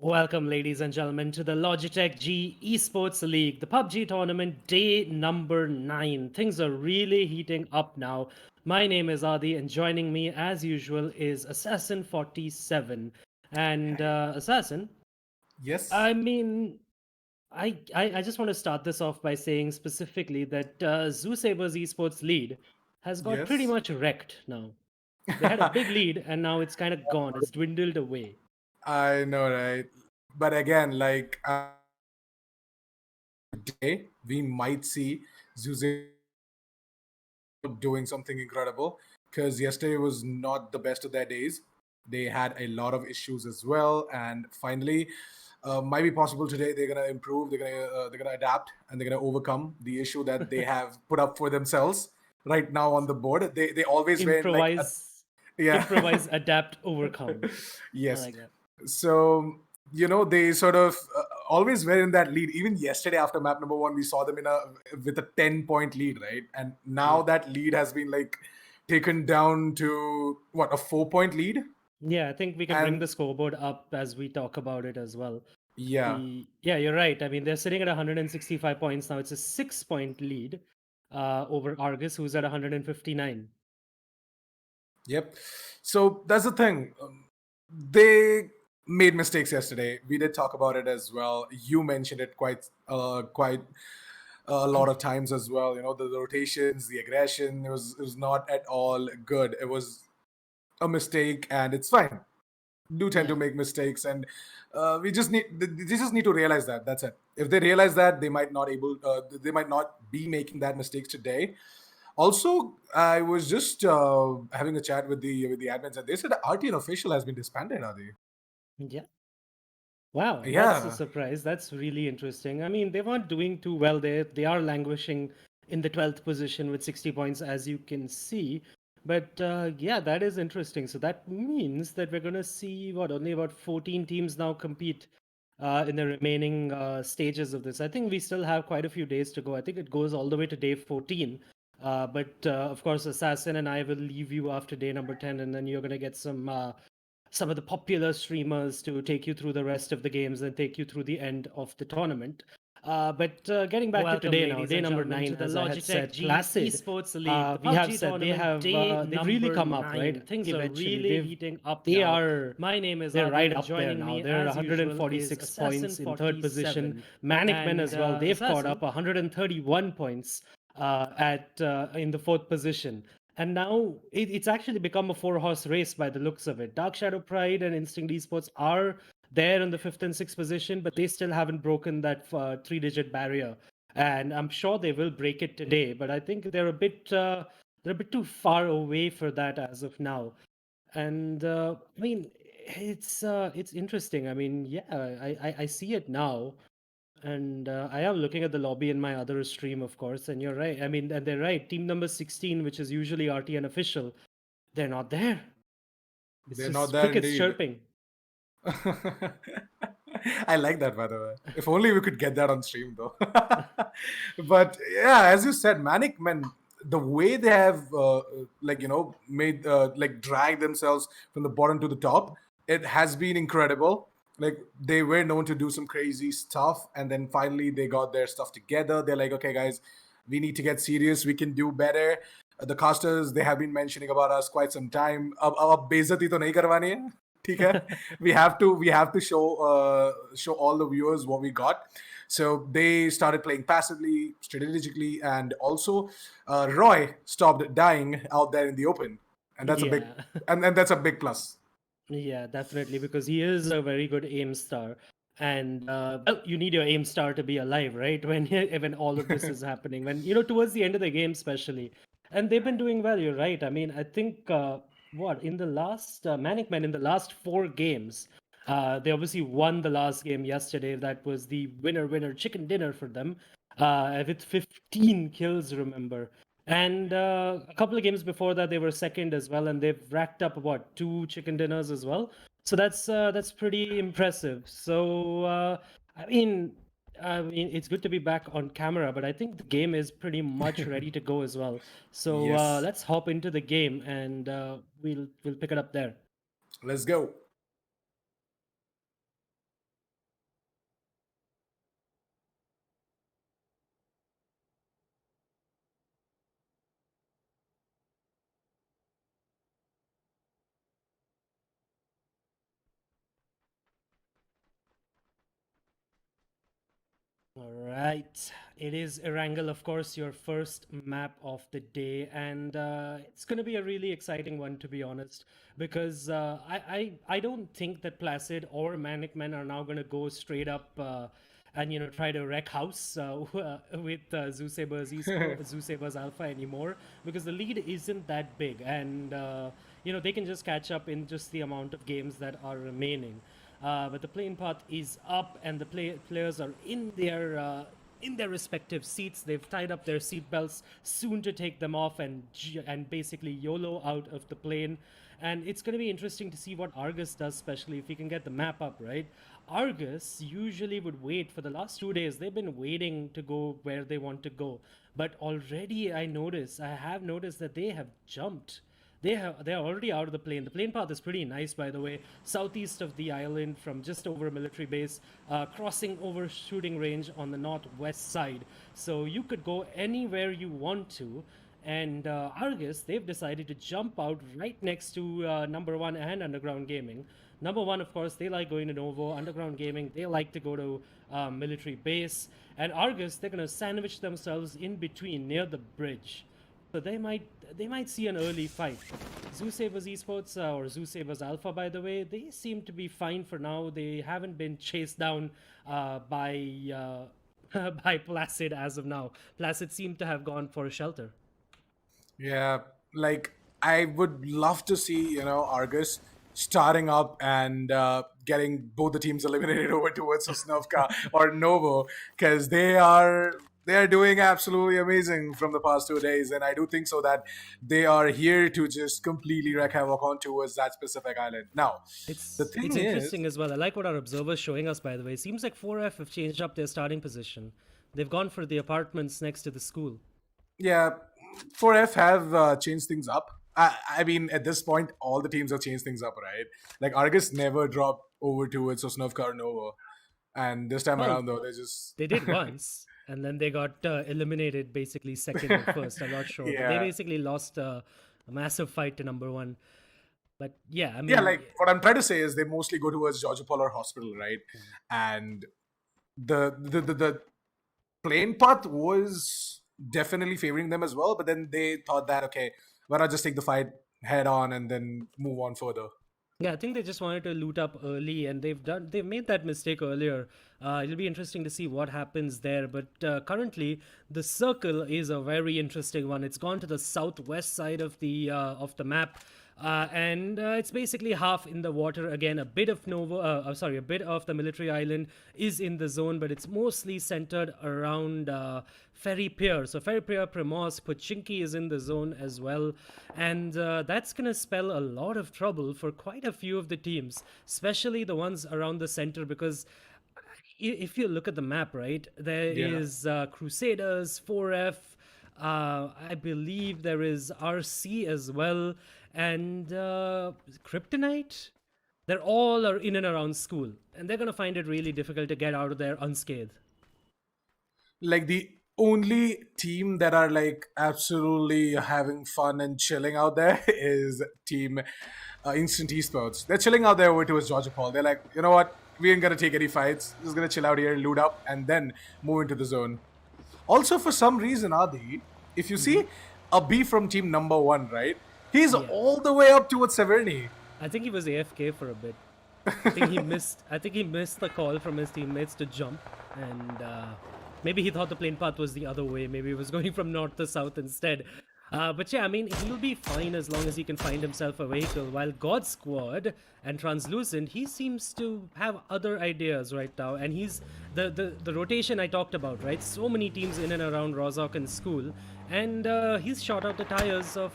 Welcome, ladies and gentlemen, to the Logitech G Esports League, the PUBG tournament, day number 9. Things are really heating up now. My name is Adi, and joining me, as usual, is Assassin47. And Assassin, Yes, I mean, I just want to start this off by saying specifically that Zoo Saber's esports lead has got pretty yes. much wrecked now. They had a big lead, and now it's kind of gone. It's dwindled away. I know, right? But again, today we might see Zuze doing something incredible because yesterday was not the best of their days. They had a lot of issues as well, and finally, might be possible today. They're gonna improve. They're gonna adapt, and they're gonna overcome the issue that they have put up for themselves right now on the board. They always were in like a Improvise, yeah. improvise, adapt, overcome. I Yes. like that. So they sort of always were in that lead. Even yesterday after map number one, we saw them in a with a 10-point lead, right? And now Yeah. that lead has been like taken down to what, a 4-point lead. Yeah, I think we can bring And the scoreboard up as we talk about it as well. yeah, Yeah, you're right. I mean, they're sitting at 165 points now. It's a 6 point lead over Argus, who's at 159. yep. So that's the thing. They made mistakes yesterday. We did talk about it as well. You mentioned it quite a lot of times as well. The rotations, the aggression. It was not at all good. It was a mistake, and it's fine. Do tend to Yeah. make mistakes, and they just need to realize that. That's it. If they realize that, they might not be making that mistakes today. Also, I was just having a chat with the admins, and they said RTN official has been disbanded. Are they? Yeah. Wow, that's a Yeah, surprise. That's really interesting. I mean, they weren't doing too well. They are languishing in the 12th position with 60 points, as you can see. But yeah, that is interesting. So that means that we're going to see what only about 14 teams now compete in the remaining stages of this. I think we still have quite a few days to go. I think it goes all the way to day 14. But of course, Assassin and I will leave you after day number 10, and then you're going to get some of the popular streamers to take you through the rest of the games and take you through the end of the tournament. But getting back to Welcome, today now, ladies day and number gentlemen, nine, to the as I had Logitech said, G Placid. Esports League, the We have PUBG yeah. tournament, said day they've really number come up, 9. right? Things are Eventually, really heating up they now. are Yep. My name is they're Adi, right and up there joining now. me, They're as usual, is 146 points in third position. Assassin47. Manicmen as And well. They've caught Assassin, up 131 points at in the fourth position. And now it's actually become a four-horse race by the looks of it. Dark Shadow Pride and Instinct Esports are there in the fifth and sixth position, but they still haven't broken that three-digit barrier. And I'm sure they will break it today. But I think they're a bit too far away for that as of now. And I mean, it's interesting. I mean, yeah, I see it now. And I am looking at the lobby in my other stream, of course. And you're right. I mean, and they're right. Team number 16, which is usually RTN official, they're not there. It's They're not just there crickets indeed. chirping. I like that, by the way. If only we could get that on stream, though. But yeah, as you said, Manic Men, the way they have, made, drag themselves from the bottom to the top, it has been incredible. Like, they were known to do some crazy stuff, and then finally they got their stuff together. They're like, okay, guys, we need to get serious. We can do better. The casters, they have been mentioning about us quite some time. अब बेइज्जती तो नहीं करवानी है. ठीक है. We have to show all the viewers what we got. So they started playing passively, strategically, and also Roy stopped dying out there in the open, and that's a big Yeah. and that's a big plus. Yeah, definitely, because he is a very good aim star. And well, you need your aim star to be alive, right? When all of this is happening, when towards the end of the game, especially. And they've been doing well. You're right. I mean, I think what in the last Manic Man in the last 4 games, they obviously won the last game yesterday. That was the winner chicken dinner for them, with 15 kills. Remember. And a couple of games before that, they were second as well, and they've racked up what 2 chicken dinners as well. So that's pretty impressive. So it's good to be back on camera, but I think the game is pretty much ready to go as well. So Yes, let's hop into the game, and we'll pick it up there. let's go. Right. It is Erangel, of course, your first map of the day, and it's going to be a really exciting one, to be honest, because I don't think that Placid or Manic Men are now going to go straight up and try to wreck house with Zoo Saber's Alpha anymore, because the lead isn't that big, and they can just catch up in just the amount of games that are remaining. But the playing path is up, and the players are in their respective seats. They've tied up their seat belts, soon to take them off and basically YOLO out of the plane. And it's going to be interesting to see what Argus does, especially if he can get the map up, right? Argus usually would wait for the last 2 days. They've been waiting to go where they want to go. But already I have noticed that they have jumped. They're already out of the plane. The plane path is pretty nice, by the way. Southeast of the island, from just over a military base, crossing over shooting range on the northwest side. So you could go anywhere you want to. And Argus, they've decided to jump out right next to Number One and Underground Gaming. Number One, of course, they like going to Novo. Underground Gaming, they like to go to military base. And Argus, they're going to sandwich themselves in between near the bridge. So they might see an early fight. Zoo Sabers Esports or Zoo Sabers Alpha, by the way, they seem to be fine for now. They haven't been chased down by by Placid as of now. Placid seemed to have gone for a shelter. Yeah, like I would love to see, Argus starting up and getting both the teams eliminated over towards Sosnovka or Novo, because they are doing absolutely amazing from the past 2 days, and I do think so that they are here to just completely wreak havoc on towards that specific island. Now, it's interesting as well. I like what our observer's showing us, by the way. It seems like 4F have changed up their starting position. They've gone for the apartments next to the school. Yeah, 4F have changed things up. I mean, at this point, all the teams have changed things up, right? Like Argus never dropped over towards Sosnovka or Novo, and this time around, though, they did once. And then they got eliminated basically second or first. I'm not sure. Yeah. They basically lost a massive fight to Number One. But yeah, I mean... Yeah, like what I'm trying to say is they mostly go towards Georgia Polar Hospital, right? And the plane path was definitely favoring them as well. But then they thought that, okay, why not just take the fight head on and then move on further? Yeah, I think they just wanted to loot up early, and they've made that mistake earlier. It'll be interesting to see what happens there. But currently, the circle is a very interesting one. It's gone to the southwest side of the map. And it's basically half in the water again. A bit of a bit of the military island is in the zone, but it's mostly centered around Ferry Pier. So Ferry Pier, Primos, Pochinki is in the zone as well, and that's gonna spell a lot of trouble for quite a few of the teams, especially the ones around the center, because if you look at the map, right, there is Crusaders, 4F. I believe there is RC as well, and Kryptonite. They're all in and around school, and they're gonna find it really difficult to get out of there unscathed. Like the only team that are like absolutely having fun and chilling out there is Team Instant Esports. They're chilling out there over towards Georgia Paul. They're like, you know what? We ain't gonna take any fights. Just gonna chill out here, loot up, and then move into the zone. Also, for some reason, Adi, if you see a B from team Number One, right? He's all the way up towards Severny. I think he was AFK for a bit. I think he missed the call from his teammates to jump, and maybe he thought the plane path was the other way. Maybe he was going from north to south instead. But yeah, I mean, he'll be fine as long as he can find himself a vehicle. While God Squad and Translucent, he seems to have other ideas right now. And he's the rotation I talked about, right? So many teams in and around Rozhok and school. And he's shot out the tires of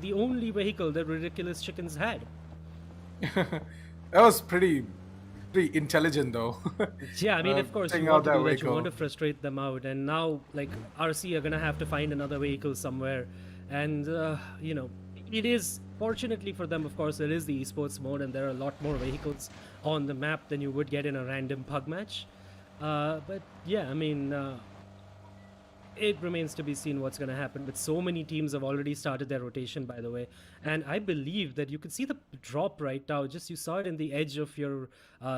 the only vehicle that Ridiculous Chickens had. That was pretty intelligent, though. Yeah, I mean, of course, you want to do that. You want to frustrate them out, and now, like, RC are gonna have to find another vehicle somewhere, and it is, fortunately for them, of course, it is the esports mode, and there are a lot more vehicles on the map than you would get in a random pug match. But yeah, I mean, it remains to be seen what's going to happen. But so many teams have already started their rotation, by the way. And I believe that you can see the drop right now. Just you saw it in the edge of your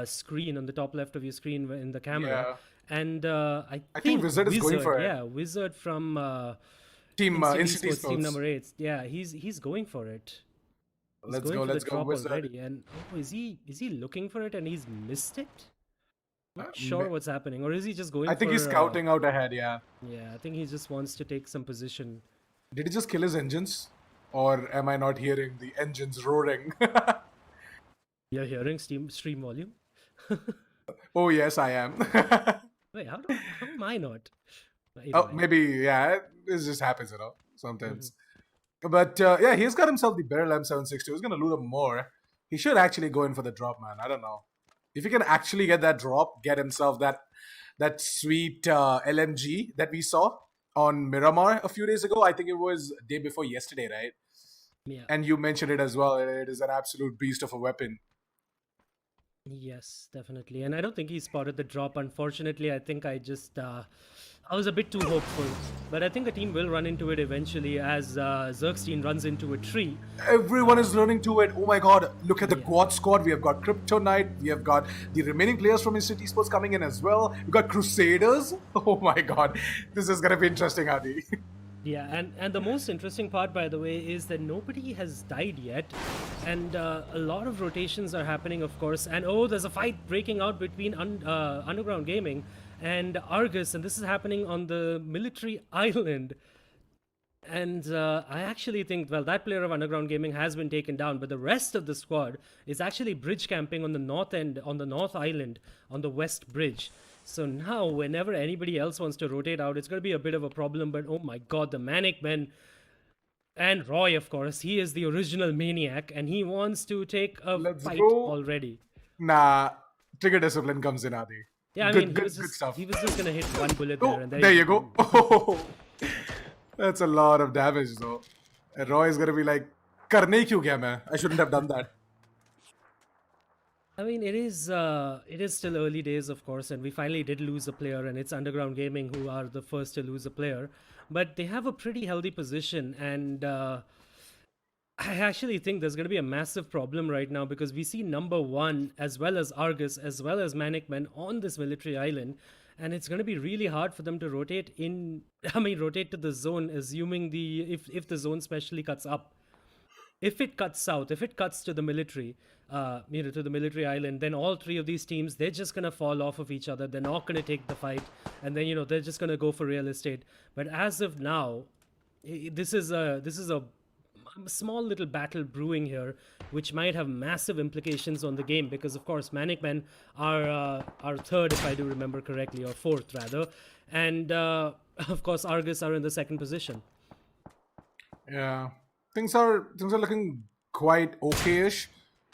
screen, on the top left of your screen in the camera. And I think Wizard is going for it. Yeah, Wizard from Team Instant Institute Esports, team Sports. number 8. Yeah, he's going for it. He's Let's going go. for Let's the go, drop Wizard. already. And is he looking for it and he's missed it? Not Uh, sure ma- what's happening, or is he just going I think for? he's scouting out ahead. Yeah. Yeah, I think he just wants to take some position. Did he just kill his engines, or am I not hearing the engines roaring? You're hearing stream volume? Oh yes, I am. Wait, how am I not? Either Oh, way. maybe yeah. This just happens, sometimes. But yeah, he's got himself the Beryl M762. He's gonna loot him more. He should actually go in for the drop, man. I don't know if he can actually get that drop, get himself that sweet LMG that we saw on Miramar a few days ago. I think it was day before yesterday, right? Yeah. And you mentioned it as well. It is an absolute beast of a weapon. Yes, definitely. And I don't think he spotted the drop. Unfortunately, I think I was a bit too hopeful. But I think the team will run into it eventually as Zergstein runs into a tree. Everyone is running to it. Oh my god, look at the quad squad. We have got Kryptonite. We have got the remaining players from Instant Esports coming in as well. We've got Crusaders. Oh my god. This is going to be interesting, Adi. Yeah, and the most interesting part, by the way, is that nobody has died yet, and a lot of rotations are happening, of course. And oh, there's a fight breaking out between Underground Gaming and Argus, and this is happening on the military island. And I actually think, well, that player of Underground Gaming has been taken down, but the rest of the squad is actually bridge camping on the north end, on the North Island, on the West Bridge. So now, whenever anybody else wants to rotate out, it's going to be a bit of a problem. But oh my god, the Manic Men and Roy, of course, he is the original maniac, and he wants to take a fight already. Nah, trigger discipline comes in, Adi. Yeah, I mean, good stuff. He was just going to hit one bullet there, and there you go. Oh, that's a lot of damage, though. And Roy is going to be like, "Karne kyun kya main? I shouldn't have done that." I mean, it is still early days, of course, and we finally did lose a player, and it's Underground Gaming who are the first to lose a player. But they have a pretty healthy position, and I actually think there's going to be a massive problem right now because we see number 1 as well as Argus as well as Manic Men on this military island, and it's going to be really hard for them to rotate rotate to the zone, assuming if the zone specially cuts up. If it cuts south, if it cuts to the military, to the military island, then all three of these teams, they're just going to fall off of each other. They're not going to take the fight. And then, they're just going to go for real estate. But as of now, this is a small little battle brewing here, which might have massive implications on the game because, of course, Manic Men are third, if I do remember correctly, or fourth, rather. And, of course, Argus are in the second position. Yeah. Things are looking quite okay-ish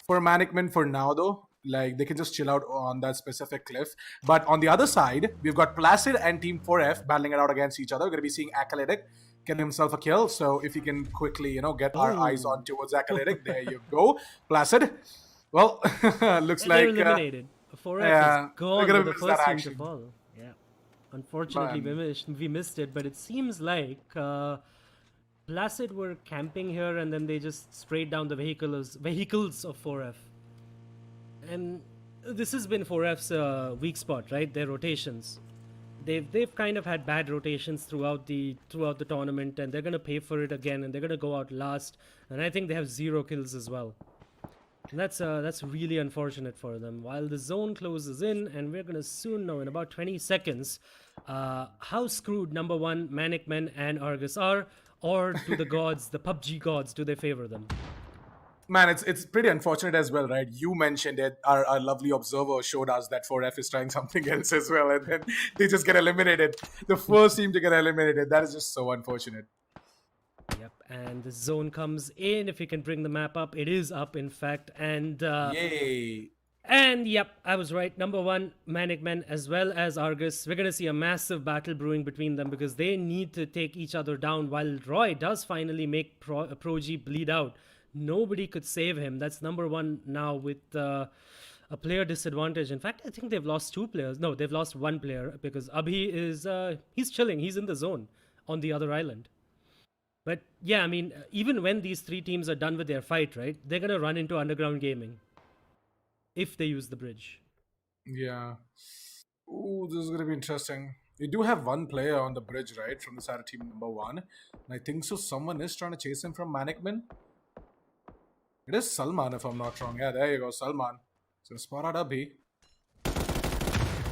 for Manic Men for now, though. Like, they can just chill out on that specific cliff. But on the other side, we've got Placid and Team 4F battling it out against each other. We're going to be seeing Acolytic get himself a kill. So if he can quickly, get our eyes on towards Acolytic, there you go. Placid. Well, looks like... They're eliminated. 4F is gone with the first team to fall. Yeah. Unfortunately, we missed it, but it seems like... Placid were camping here and then they just sprayed down the vehicles of 4F. And this has been 4F's weak spot, right? Their rotations. They've kind of had bad rotations throughout the tournament, and they're gonna pay for it again, and they're gonna go out last. And I think they have 0 kills as well. And that's really unfortunate for them. While the zone closes in, and we're gonna soon know in about 20 seconds how screwed number 1 Manic Men and Argus are. Or do the gods, the PUBG gods, do they favor them? Man, it's pretty unfortunate as well, right? You mentioned it. Our lovely observer showed us that 4F is trying something else as well, and then they just get eliminated. The first team to get eliminated. That is just so unfortunate. Yep, and the zone comes in. If you can bring the map up, it is up, in fact. And yay! And yep, I was right. Number 1, Manic Men as well as Argus. We're going to see a massive battle brewing between them because they need to take each other down. While Roy does finally make Pro-G bleed out, nobody could save him. That's number 1 now with a player disadvantage. In fact, I think they've lost 2 players. No, they've lost 1 player because Abhi is he's chilling. He's in the zone on the other island. But yeah, I mean, even when these 3 teams are done with their fight, right, they're going to run into Underground Gaming. If they use the bridge. Yeah. Ooh, this is gonna be interesting. We do have one player on the bridge, right, from the side of team number one. And I think so someone is trying to chase him from Manikman. It is Salman, if I'm not wrong. Yeah, there you go, Salman. So spot out Abhi.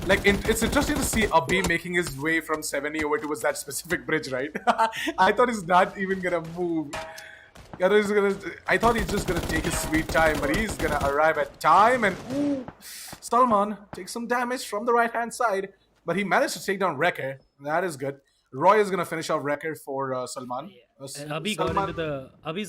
Like, it's interesting to see Abhi making his way from 70 over towards that specific bridge, right? I thought he's not even gonna move. I thought he's just gonna take his sweet time, but he's gonna arrive at time. And ooh, Salman takes some damage from the right hand side, but he managed to take down Wrecker. That is good. Roy is gonna finish off Wrecker for Salman. And Abhi's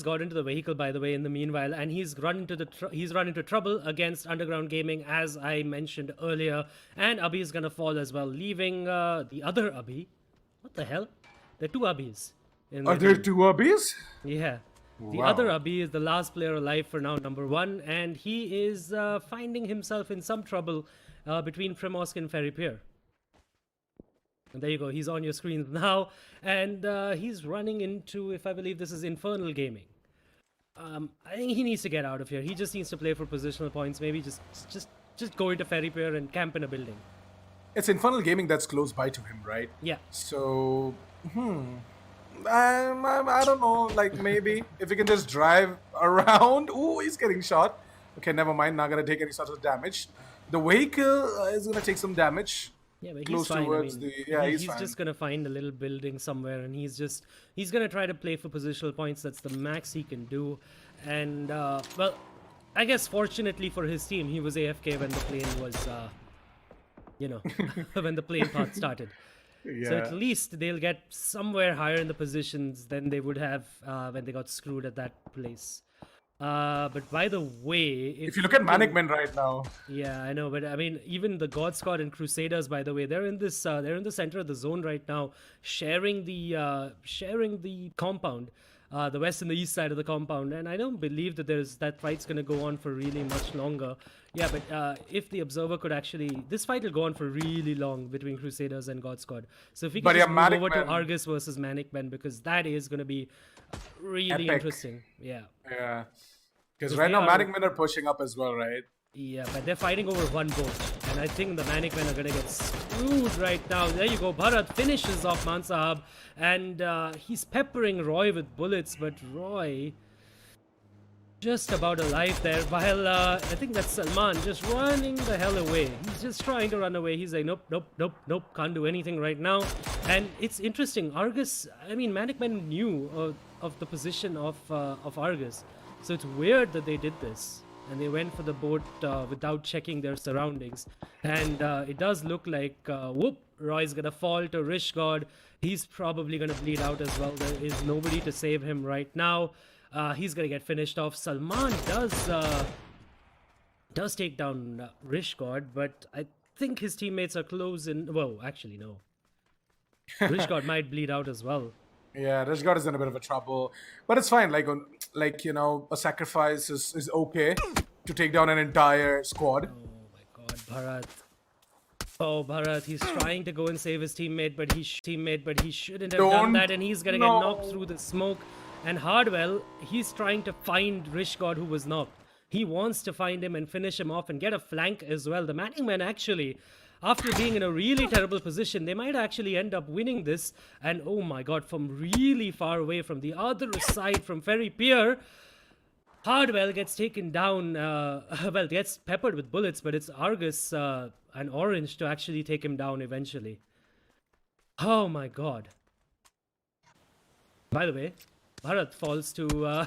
got into the vehicle, by the way, in the meanwhile, and he's run into trouble against Underground Gaming, as I mentioned earlier. And Abhi is gonna fall as well, leaving the other Abhi. What the hell? There are two Abhis. Are there two Abhis? Yeah. The Wow. other Abhi is the last player alive for now, number one, and he is finding himself in some trouble between Primosk and Ferry Pier. And there you go, he's on your screens now, and he's running into, if I believe this is Infernal Gaming. I think he needs to get out of here. He just needs to play for positional points. Maybe just go into Ferry Pier and camp in a building. It's Infernal Gaming that's close by to him, right? Yeah. So, I don't know. Like, maybe if he can just drive around. Ooh, he's getting shot. Okay, never mind. Not gonna take any sort of damage. The vehicle is gonna take some damage. Yeah, but Close he's fine. towards he's he's fine. just gonna find a little building somewhere, and he's gonna try to play for positional points. That's the max he can do. And well, I guess fortunately for his team, he was AFK when the plane was, when the plane path started. Yeah. So at least they'll get somewhere higher in the positions than they would have when they got screwed at that place. But by the way, If you look at Manikman right now, yeah, I know, but I mean, even the God Squad and Crusaders, by the way, they're in this. They're in the center of the zone right now, sharing the compound, the west and the east side of the compound. And I don't believe that that fight's gonna go on for really much longer. Yeah, but if the Observer could actually, this fight will go on for really long between Crusaders and God Squad. So if we can just move over to Argus versus Manic Men, because that is gonna be really Epic. interesting. Yeah. yeah, because right now Manikman are pushing up as well, right? Yeah, but they're fighting over one boat. And I think the Manic Men are going to get screwed right now. There you go. Bharat finishes off Mansahab. And he's peppering Roy with bullets. But Roy just about alive there. While I think that's Salman just running the hell away. He's just trying to run away. He's like, nope, nope, nope, nope. Can't do anything right now. And it's interesting. Argus, I mean, Manic Men knew of the position of Argus. So it's weird that they did this. And they went for the boat without checking their surroundings. And it does look like, Roy's gonna fall to Rish God. He's probably gonna bleed out as well. There is nobody to save him right now. He's gonna get finished off. Salman does take down Rish God, but I think his teammates are close in. Well, actually, no. Rish God might bleed out as well. Yeah, Rishgard is in a bit of a trouble, but it's fine. Like a sacrifice is okay to take down an entire squad. Oh my God, Bharat! Oh, Bharat, he's trying to go and save his teammate, but he shouldn't have done that, and he's gonna get knocked through the smoke. And Hardwell, he's trying to find Rish God, who was knocked. He wants to find him and finish him off and get a flank as well. The Manning Men actually, after being in a really terrible position, they might actually end up winning this. And oh my God, from really far away, from the other side, from Ferry Pier, Hardwell gets taken down, gets peppered with bullets, but it's Argus and Orange to actually take him down eventually. Oh my God. By the way, Bharat falls to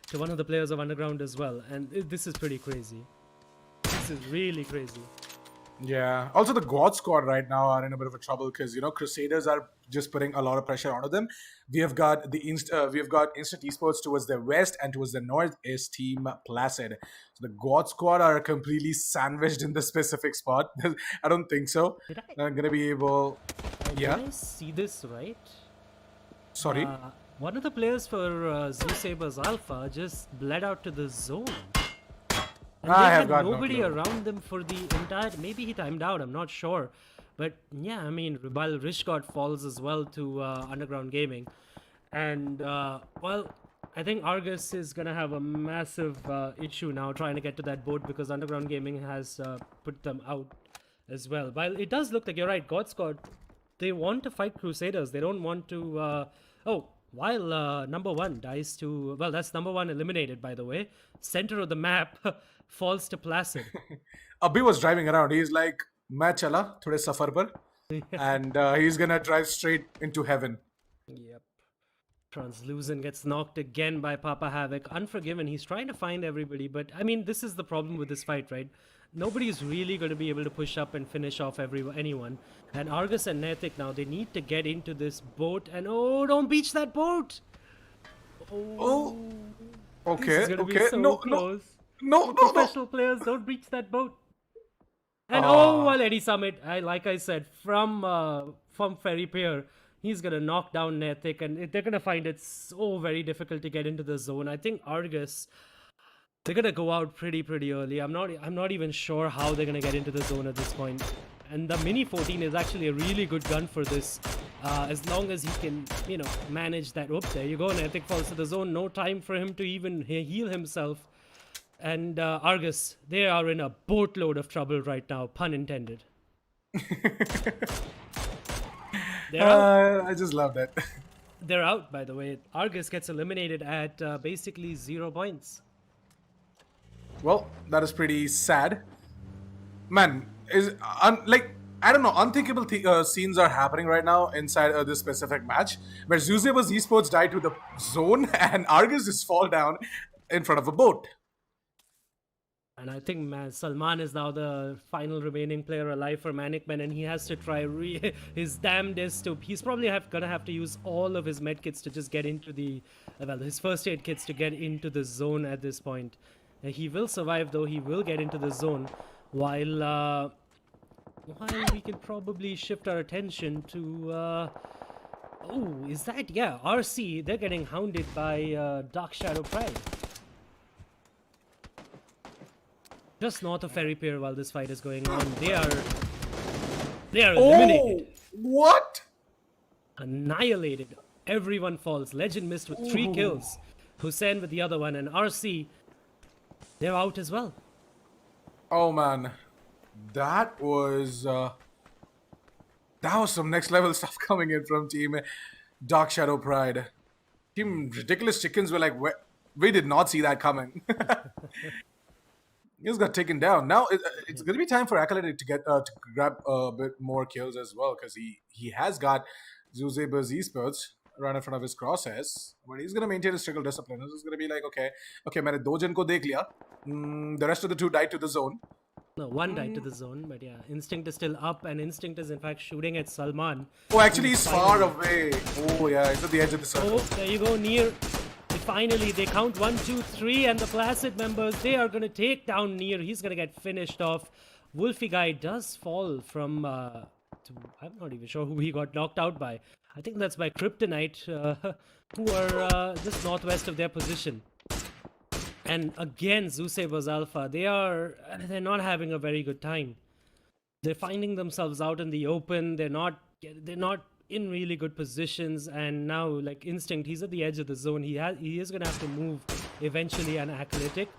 to one of the players of Underground as well. And this is pretty crazy. This is really crazy. Yeah. Also, the God Squad right now are in a bit of a trouble because Crusaders are just putting a lot of pressure onto them. We have got Instant Esports towards the west, and towards the north is Team Placid. So the God Squad are completely sandwiched in this specific spot. I don't think so. I'm gonna be able. Yeah. Did I see this right? Sorry. One of the players for Zoo Sabers Alpha just bled out to the zone. And they had nobody around them for the entire. Maybe he timed out, I'm not sure. But yeah, I mean, while Rishgod falls as well to Underground Gaming. And well, I think Argus is going to have a massive issue now trying to get to that boat because Underground Gaming has put them out. as well. While it does look like you're right, God Squad, they want to fight Crusaders. They don't want to. While number one dies to. Well, that's number one eliminated, by the way. Center of the map falls to Placid. Abhi was driving around. He's like, "मैं चला थोड़े सफर पर," and he's gonna drive straight into heaven. Yep. Translucent gets knocked again by Papa Havoc. Unforgiven. He's trying to find everybody, but I mean, this is the problem with this fight, right? Nobody's really going to be able to push up and finish off anyone. And Argus and Nethik now, they need to get into this boat. And oh, don't beach that boat! Oh, This okay, is going to okay. be so No, close. no, no. Professional players, don't breach that boat. And well, Eddie Summit, like I said, from Ferry Pier, he's gonna knock down Nethik, and they're gonna find it so very difficult to get into the zone. I think Argus, they're gonna go out pretty early. I'm not even sure how they're gonna get into the zone at this point. And the Mini 14 is actually a really good gun for this, as long as he can, manage that. Oop, there you go. Nethik falls to the zone. No time for him to even heal himself. And Argus, they are in a boatload of trouble right now, pun intended. I just love that. They're out, by the way. Argus gets eliminated at basically 0 points. Well, that is pretty sad. Man, I don't know, unthinkable scenes are happening right now inside this specific match, where Zuzeba's esports died to the zone and Argus just fall down in front of a boat. And I think Salman is now the final remaining player alive for Manic Man, and he has to try his damnedest to. He's probably gonna have to use all of his medkits to just get into his first aid kits to get into the zone at this point. He will survive, though. He will get into the zone, while we can probably shift our attention to. Is that RC? They're getting hounded by Dark Shadow Pride. Just north of Ferry Pier while this fight is going on. They are eliminated. What? Annihilated. Everyone falls. Legend missed with 3 kills. Hussein with the other one. And RC, they're out as well. Oh man. That was some next level stuff coming in from Team Dark Shadow Pride. Team Ridiculous Chickens were like, we did not see that coming. He just got taken down. Now it's going to be time for Acolyte to get to grab a bit more kills as well, because he has got Zuzeba's esports right in front of his crosshairs, but he's going to maintain his strict discipline. He's going to be like, okay, मैंने 2 जन को देख लिया. The rest of the 2 died to the zone. No, 1 died to the zone, but yeah, Instinct is still up, and Instinct is in fact shooting at Salman. Oh, actually, he's far away. Oh yeah, he's at the edge of the circle. Oh, there you go, Near. Finally, they count 1, 2, 3, and the Placid members, they are going to take down Near. He's going to get finished off. Wolfie Guy does fall from, I'm not even sure who he got knocked out by. I think that's by Kryptonite, who are just northwest of their position. And again, Zuseba's Alpha, they're not having a very good time. They're finding themselves out in the open. They're not in really good positions, and now like Instinct, he's at the edge of the zone. He is gonna have to move eventually, and Acolytic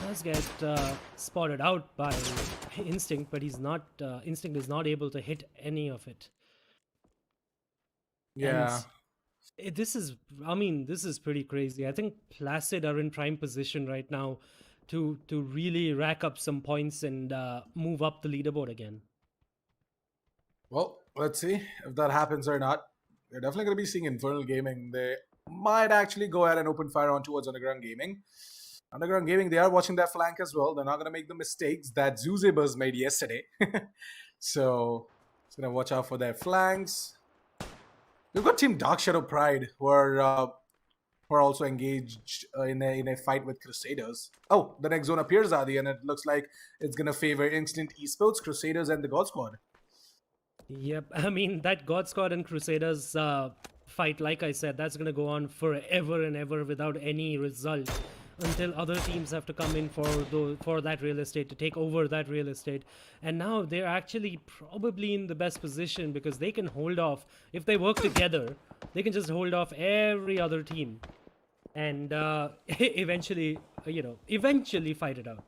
does get spotted out by Instinct, but he's not Instinct is not able to hit any of it. Yeah. And this is pretty crazy. I think Placid are in prime position right now to really rack up some points and move up the leaderboard again. Well, let's see if that happens or not. We're definitely going to be seeing Infernal Gaming. They might actually go ahead and open fire on towards Underground Gaming. Underground Gaming, they are watching that flank as well. They're not going to make the mistakes that Zuzebers made yesterday. So, it's going to watch out for their flanks. We've got Team Dark Shadow Pride, who are also engaged in a fight with Crusaders. Oh, the next zone appears, Adi, and it looks like it's going to favor Instant Esports, Crusaders, and the God Squad. Yep, I mean, that God Squad and Crusaders fight, like I said, that's going to go on forever and ever without any result until other teams have to come in for that real estate, to take over that real estate. And now they're actually probably in the best position because they can hold off. If they work together, they can just hold off every other team and eventually fight it out.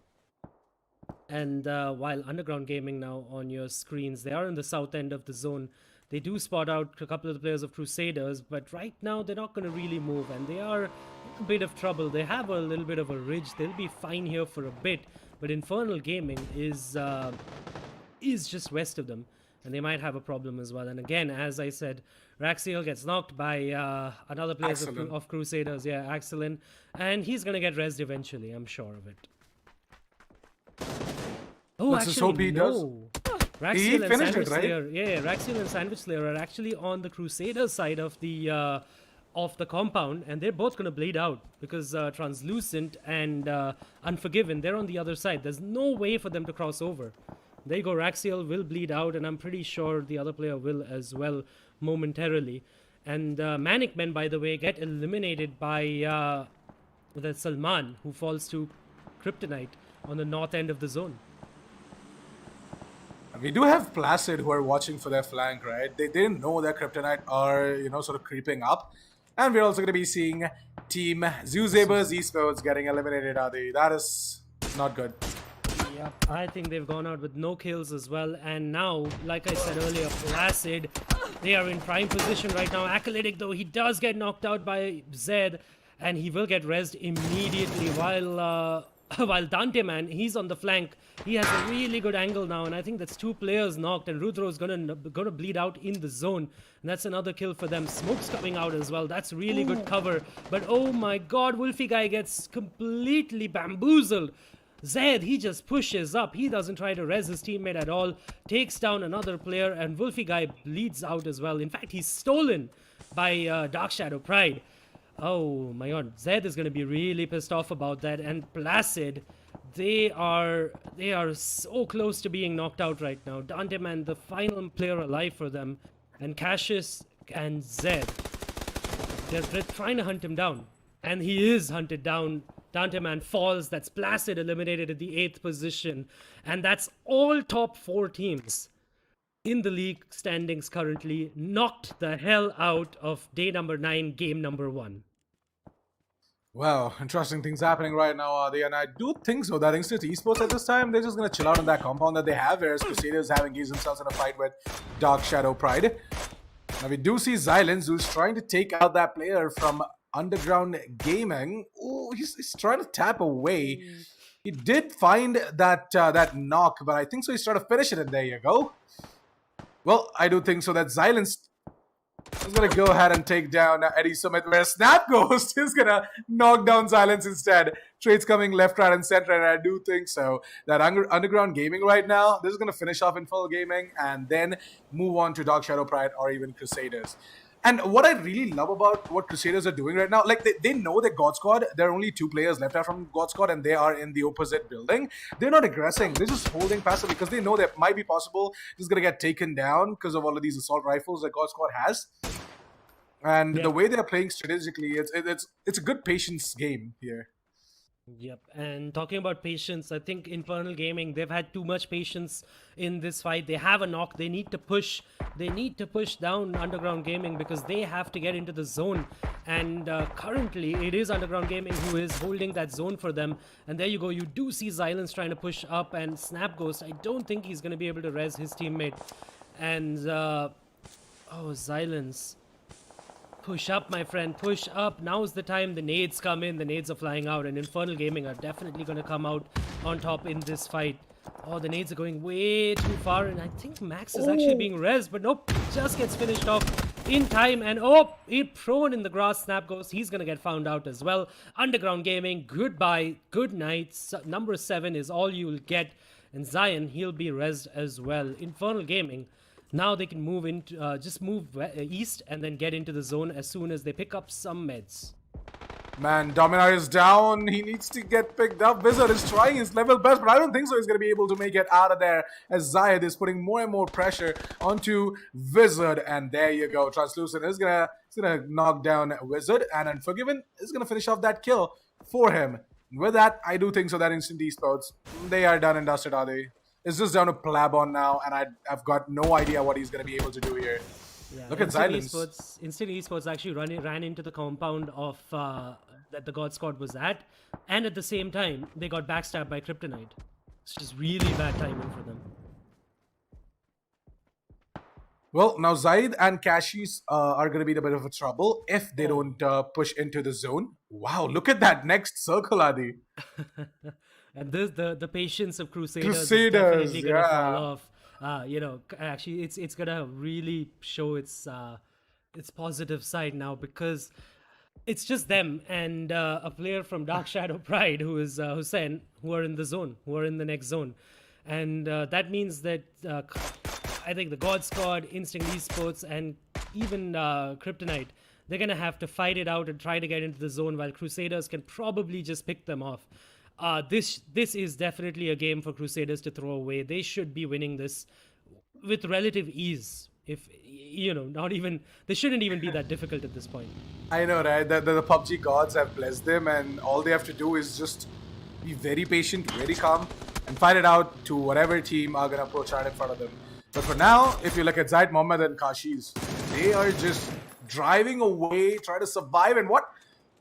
And while Underground Gaming now on your screens, they are in the south end of the zone. They do spot out a couple of the players of Crusaders, but right now they're not going to really move, and they are in a bit of trouble. They have a little bit of a ridge. They'll be fine here for a bit, but Infernal Gaming is just west of them, and they might have a problem as well. And again, as I said, Raxiel gets knocked by another player of Crusaders, Axelin, and he's going to get rezzed eventually, I'm sure of it. Oh, Let's just hope he does. Raxiel and Sandwich Slayer, Raxiel and Sandwich Slayer are actually on the Crusader side of the compound, and they're both going to bleed out because Translucent and Unforgiven, they're on the other side. There's no way for them to cross over. There you go, Raxiel will bleed out, and I'm pretty sure the other player will as well momentarily. And Manic Men, by the way, get eliminated by the Salman, who falls to Kryptonite on the north end of the zone. We do have Placid who are watching for their flank, right? They didn't know that Kryptonite are, sort of creeping up. And we're also going to be seeing Team Zeusabers Esports getting eliminated, Adi. That is not good. Yep, I think they've gone out with no kills as well. And now, like I said earlier, Placid, they are in prime position right now. Acolytic, though, he does get knocked out by Zed, and he will get rezzed immediately while Dante Man, he's on the flank. He has a really good angle now, and I think that's 2 players knocked, and Rudro is gonna bleed out in the zone, and that's another kill for them. Smoke's coming out as well. That's really good cover, but oh my god, Wolfie guy gets completely bamboozled. Zed, he just pushes up. He doesn't try to res his teammate at all. Takes down another player, and Wolfie guy bleeds out as well. In fact, he's stolen by Dark Shadow Pride. Oh my god, Zed is going to be really pissed off about that. And Placid, they are so close to being knocked out right now. Dante Man, the final player alive for them, and Cassius and Zed, they're trying to hunt him down, and he is hunted down. Dante Man falls. That's Placid eliminated at the 8th position, and that's all top 4 teams in the league standings currently knocked the hell out of day number 9, game number 1. Well, interesting things happening right now, Adi, and I do think so that Instant Esports at this time, they're just going to chill out in that compound that they have, whereas Crusaders have engaged themselves in a fight with Dark Shadow Pride. Now we do see Xylens, who's trying to take out that player from Underground Gaming. Oh, he's trying to tap away. He did find that knock, but I think so he's trying to finish it, and there you go. Well, I do think so that Xylens is going to go ahead and take down Eddie Summit, where Snap Ghost is going to knock down Xylens instead. Trades coming left, right, and center, and I do think so that Underground Gaming right now, this is going to finish off Infernal Gaming and then move on to Dark Shadow Pride or even Crusaders. And what I really love about what Crusaders are doing right now, like they know that God Squad, there are only 2 players left out from God Squad and they are in the opposite building. They're not aggressing. They're just holding passive because they know that might be possible just going to get taken down because of all of these assault rifles that God Squad has. And the way they're playing strategically, it's a good patience game here. Yep, and talking about patience, I think Infernal Gaming, they've had too much patience in this fight. They have a knock. They need to push. They need to push down Underground Gaming because they have to get into the zone. And currently, it is Underground Gaming who is holding that zone for them. And there you go. You do see Xylens trying to push up, and Snap Ghost, I don't think he's going to be able to res his teammate. And, Xylens. Push up, my friend, push up. Now's the time the nades come in. The nades are flying out, and Infernal Gaming are definitely going to come out on top in this fight. Oh, the nades are going way too far, and I think Max is actually being rezzed, but nope, just gets finished off in time, and it prone in the grass. Snap Ghost, he's going to get found out as well. Underground Gaming, goodbye, good night. Number 7 is all you'll get, and Zion, he'll be rezzed as well. Infernal Gaming, now they can move into, just move east and then get into the zone as soon as they pick up some meds. Man, Dominar is down. He needs to get picked up. Wizard is trying his level best, but I don't think so he's going to be able to make it out of there as Zayed is putting more and more pressure onto Wizard. And there you go. Translucent is going to knock down Wizard, and Unforgiven is going to finish off that kill for him. With that, I do think so that Instant Esports, they are done and dusted, are they? It's just down to Plabon now, and I've got no idea what he's going to be able to do here. Yeah, look at Silence. Instant Esports actually ran into the compound of that the God Squad was at, and at the same time, they got backstabbed by Kryptonite. It's just really bad timing for them. Well, now Zaid and Cashies are going to be in a bit of a trouble if they don't push into the zone. Wow, look at that next circle, Adi. And the patience of Crusaders is definitely gonna fall off. Actually, it's gonna really show its positive side now, because it's just them and a player from Dark Shadow Pride, who is Hussein, who are in the zone, who are in the next zone, and that means that I think the God Squad, Instinct Esports, and even Kryptonite, they're gonna have to fight it out and try to get into the zone, while Crusaders can probably just pick them off. This is definitely a game for Crusaders to throw away. They should be winning this with relative ease. If not even, they shouldn't even be that difficult at this point. I know, right? The PUBG gods have blessed them, and all they have to do is just be very patient, very calm, and fight it out to whatever team are gonna approach right in front of them. But for now, if you look at Zaid, Mohammed, and Kashis, they are just driving away, trying to survive. And what?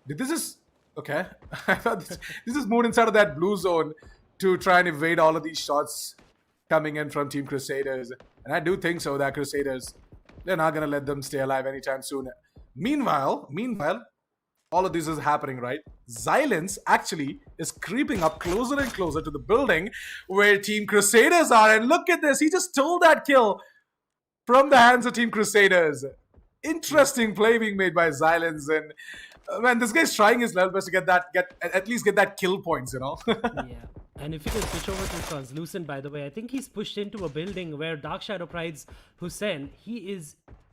Did this is okay? I thought this is moved inside of that blue zone to try and evade all of these shots coming in from Team Crusaders. And I do think so that Crusaders, they're not gonna let them stay alive anytime soon. Meanwhile, all of this is happening, right? Xylence actually is creeping up closer and closer to the building where Team Crusaders are. And look at this, he just stole that kill from the hands of Team Crusaders. Interesting play being made by Xylence, and man, this guy's trying his level best to at least get that kill points, Yeah. And if you can switch over to Translucent, by the way, I think he's pushed into a building where Dark Shadow Pride's Hussein,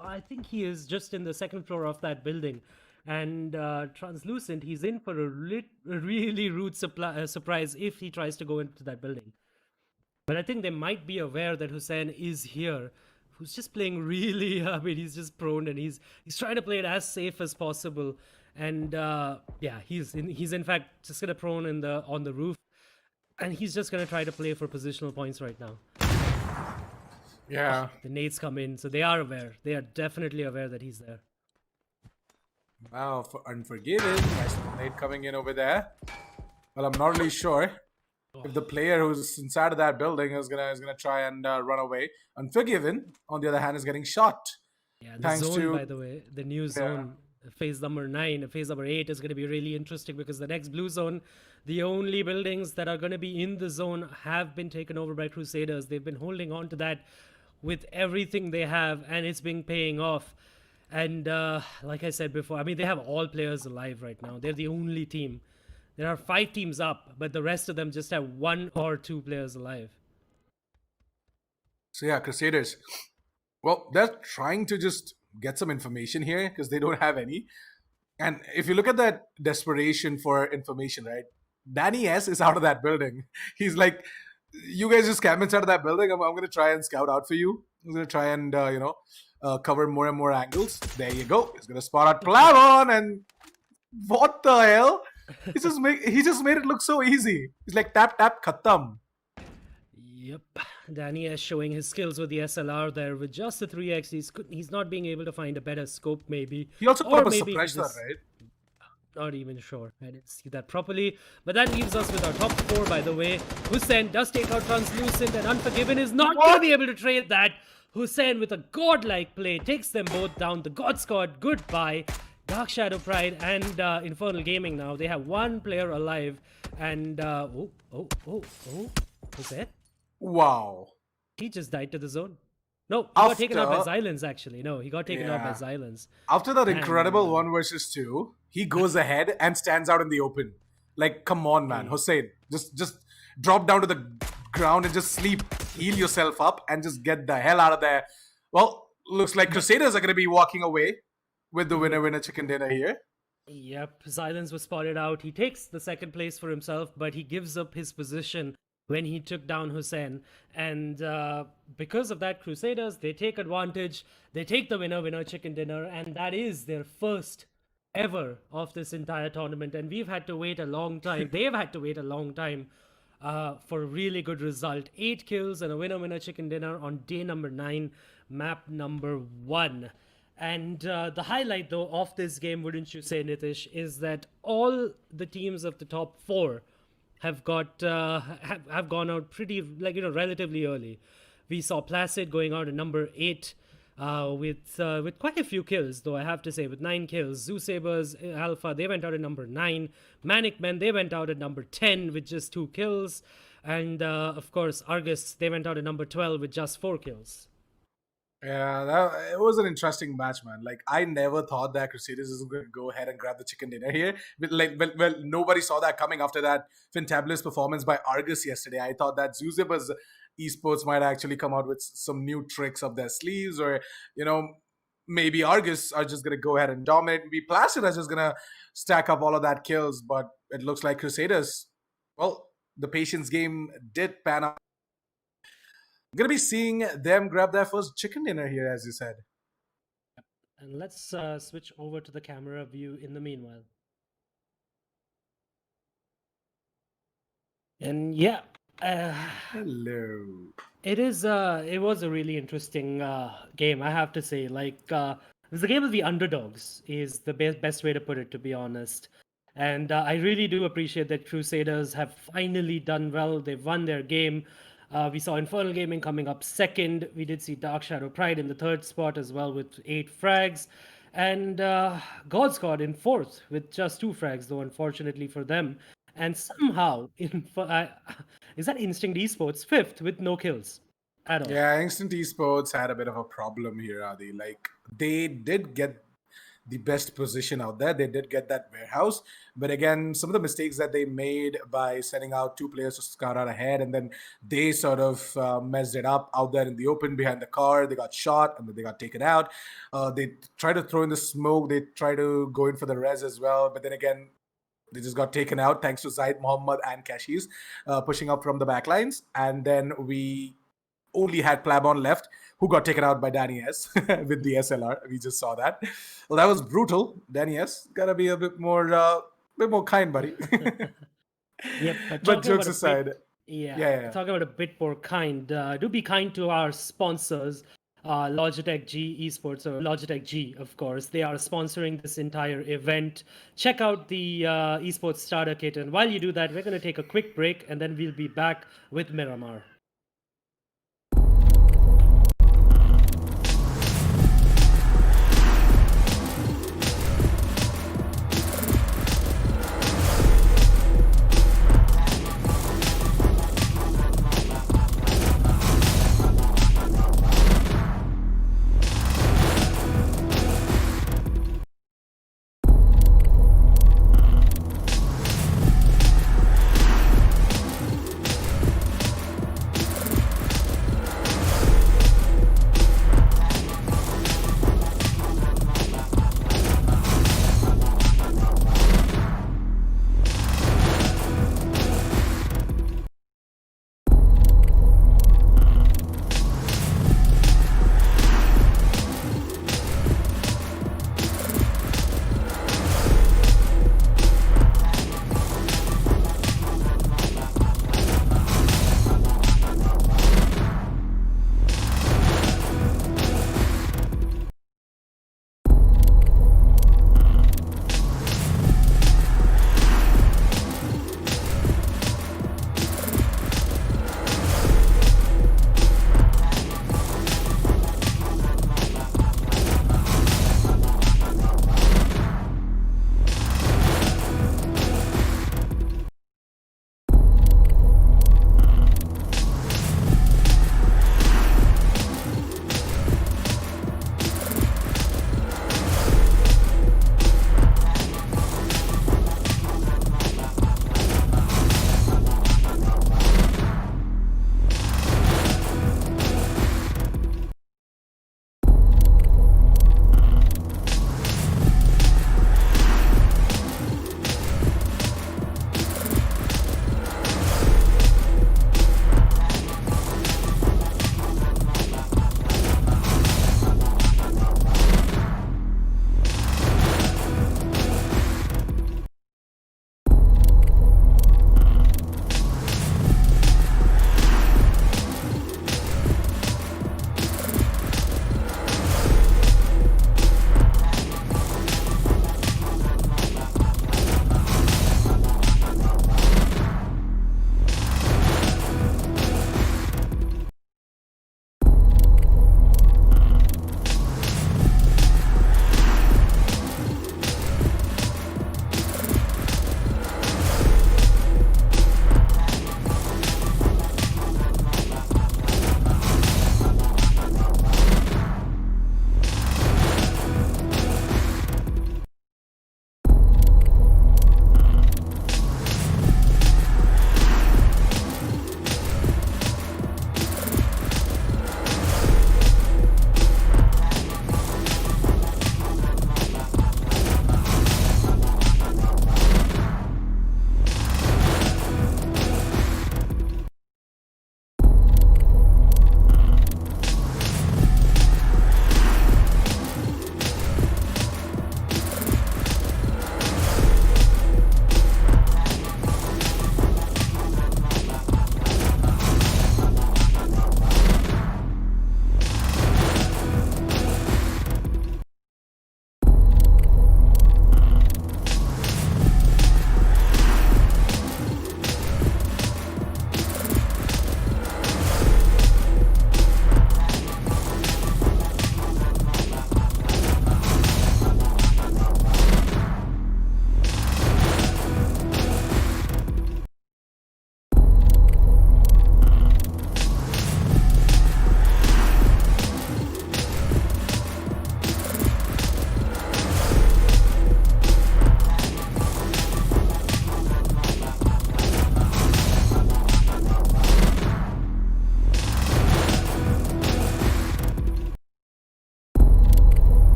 I think he is just in the second floor of that building. And Translucent, he's in for a really rude surprise if he tries to go into that building. But I think they might be aware that Hussein is here, who's just playing really, he's just prone, and he's trying to play it as safe as possible. And he's in fact just gonna prone on the roof, and he's just gonna try to play for positional points right now. Yeah. The nades come in, so they are aware. They are definitely aware that he's there. Wow, for Unforgiven. Nice nade coming in over there. Well, I'm not really sure if the player who's inside of that building is gonna try and run away. Unforgiven, on the other hand, is getting shot. Yeah, the zone, by the way, the new zone, phase number 9, phase number 8 is going to be really interesting, because the next blue zone, the only buildings that are going to be in the zone have been taken over by Crusaders. They've been holding on to that with everything they have, and it's been paying off. And like I said before, they have all players alive right now. They're the only team. There are 5 teams up, but the rest of them just have 1 or 2 players alive. So yeah, Crusaders, well, they're trying to just get some information here because they don't have any. And if you look at that desperation for information, right? Danny S is out of that building. He's like, you guys just camp inside of that building. I'm going to try and scout out for you. I'm going to try and, cover more and more angles. There you go. He's going to spot out Plavon, and what the hell? He just made it look so easy. He's like, tap, tap, khatam. Yep. Danny is showing his skills with the SLR there. With just the 3x, he's not being able to find a better scope, maybe. He also put up a suppressor, right? Not even sure. I didn't see that properly. But that leaves us with our top 4, by the way. Hussein does take out Translucent, and Unforgiven is not going to be able to trade that. Hussein, with a godlike play, takes them both down. The God Squad, goodbye. Dark Shadow Pride and Infernal Gaming now. They have 1 player alive. And, who's that? Wow. He just died to the zone. No, he got taken out by Xylence, actually. No, he got taken out by Xylence. After that incredible 1 versus 2, he goes ahead and stands out in the open. Like, come on, man. Hussein, just drop down to the ground and just sleep. Heal yourself up and just get the hell out of there. Well, looks like Crusaders are going to be walking away with the winner chicken dinner here. Yep, Xylence was spotted out. He takes the 2nd place for himself, but he gives up his position when he took down Hussein. And because of that, Crusaders, they take advantage. They take the winner chicken dinner, and that is their first ever of this entire tournament. And we've had to wait a long time. They've had to wait a long time for a really good result. 8 kills and a winner chicken dinner on day number 9, map number 1. And the highlight, though, of this game, wouldn't you say, Nitish, is that all the teams of the top 4 have gone out pretty, relatively early. We saw Placid going out at number 8 with quite a few kills, though I have to say, with 9 kills. Zoo Sabers Alpha, they went out at number 9. Manic Men, they went out at number 10 with just 2 kills. And of course, Argus, they went out at number 12 with just 4 kills. Yeah, it was an interesting match, man. Like, I never thought that Crusaders was going to go ahead and grab the chicken dinner here. But well, nobody saw that coming after that fantabulous performance by Argus yesterday. I thought that Zuziba's esports might actually come out with some new tricks up their sleeves, or maybe Argus are just going to go ahead and dominate. Maybe Placid are just going to stack up all of that kills. But it looks like Crusaders, well, the patience game did pan out. Going to be seeing them grab their first chicken dinner here, as you said. And let's switch over to the camera view in the meanwhile. And yeah, hello. It was a really interesting game, I have to say. Like, it was the game of the underdogs, is the best way to put it, to be honest. And I really do appreciate that Crusaders have finally done well. They've won their game. We saw Infernal Gaming coming up second. We did see Dark Shadow Pride in the third spot as well with 8 frags. And God Squad in fourth with just 2 frags, though, unfortunately for them. And somehow, is that Instinct Esports fifth with no kills at all? Yeah, Instinct Esports had a bit of a problem here, Adi. Like, they did get the best position out there. They did get that warehouse. But again, some of the mistakes that they made by sending out 2 players to scout out ahead, and then they sort of messed it up out there in the open behind the car. They got shot and then they got taken out. They tried to throw in the smoke. They tried to go in for the res as well. But then again, they just got taken out thanks to Zaid Mohammed and Cashies pushing up from the back lines. And then we only had Plabon left, who got taken out by Danny S with the SLR. We just saw that. Well, that was brutal. Danny S, gotta be a bit more kind, buddy. Yep, but jokes aside, yeah. Talking about a bit more kind. Do be kind to our sponsors, Logitech G Esports, or Logitech G, of course. They are sponsoring this entire event. Check out the Esports Starter Kit. And while you do that, we're going to take a quick break, and then we'll be back with Miramar.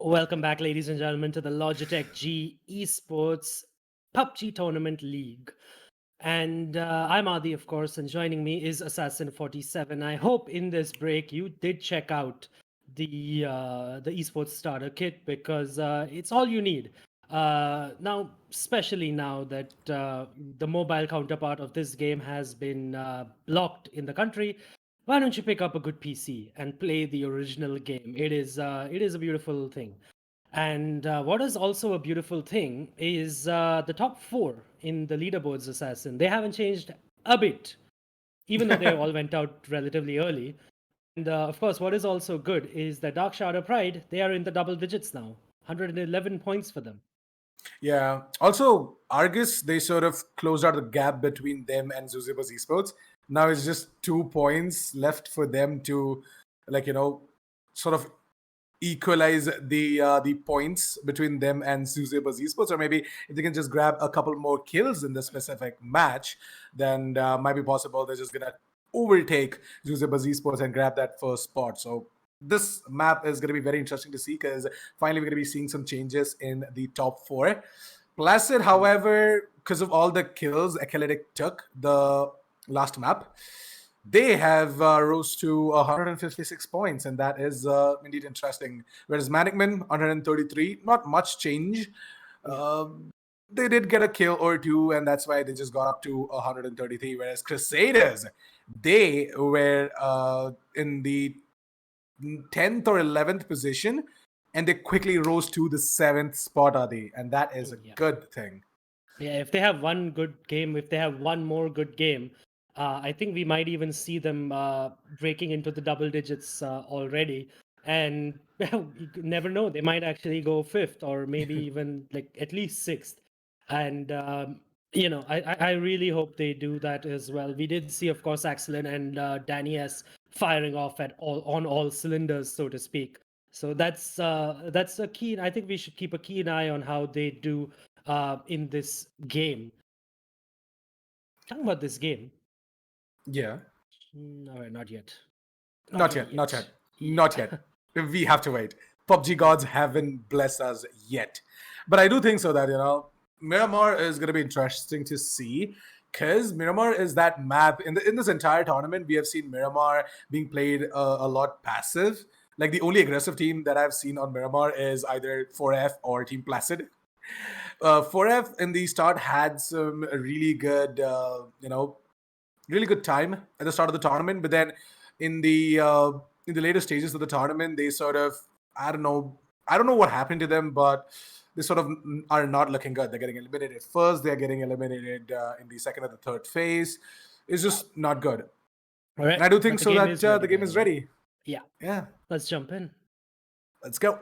Welcome back, ladies and gentlemen, to the Logitech G Esports PUBG Tournament League. And I'm Adi, of course, and joining me is Assassin47. I hope in this break you did check out the esports starter kit because it's all you need. Now, especially now that the mobile counterpart of this game has been blocked in the country, why don't you pick up a good PC and play the original game? It is a beautiful thing. And what is also a beautiful thing is the top four in the leaderboards, Assassin. They haven't changed a bit, even though they all went out relatively early. And of course, what is also good is that Dark Shadow Pride, they are in the double digits now. 111 points for them. Yeah. Also, Argus, they sort of closed out the gap between them and Zuziba's Esports. Now it's just 2 points left for them to, sort of equalize the points between them and Zuziba's Esports. Or maybe if they can just grab a couple more kills in the specific match, then might be possible they're just gonna overtake Zuziba's Esports and grab that first spot. So this map is going to be very interesting to see because finally we're going to be seeing some changes in the top four. Placid, however, because of all the kills Acheletic took the last map, they have rose to 156 points, and that is indeed interesting. Whereas Manicman, 133, not much change. They did get a kill or two, and that's why they just got up to 133. Whereas Crusaders, they were in the 10th or 11th position, and they quickly rose to the 7th spot, Adi, and that is a good thing. Yeah, if they have one good game, if they have one more good game, I think we might even see them breaking into the double digits already. And you never know, they might actually go fifth or maybe even like at least sixth. And I really hope they do that as well. We did see, of course, Axelin and Danny S firing off on all cylinders, so to speak. So that's a keen. I think we should keep a keen eye on how they do in this game. Talking about this game. Yeah. All right, not yet. Not yet. We have to wait. PUBG gods haven't blessed us yet. But I do think so that, Miramar is going to be interesting to see because Miramar is that map. In this entire tournament, we have seen Miramar being played a lot passive. Like the only aggressive team that I've seen on Miramar is either 4F or Team Placid. 4F in the start had some really good, really good time at the start of the tournament, but then in the later stages of the tournament, they sort of, I don't know what happened to them, but they sort of are not looking good. They're getting eliminated first. They're getting eliminated in the second or the third phase. It's just not good. All right. And I do think so that the game is ready. Yeah. Let's jump in. Let's go.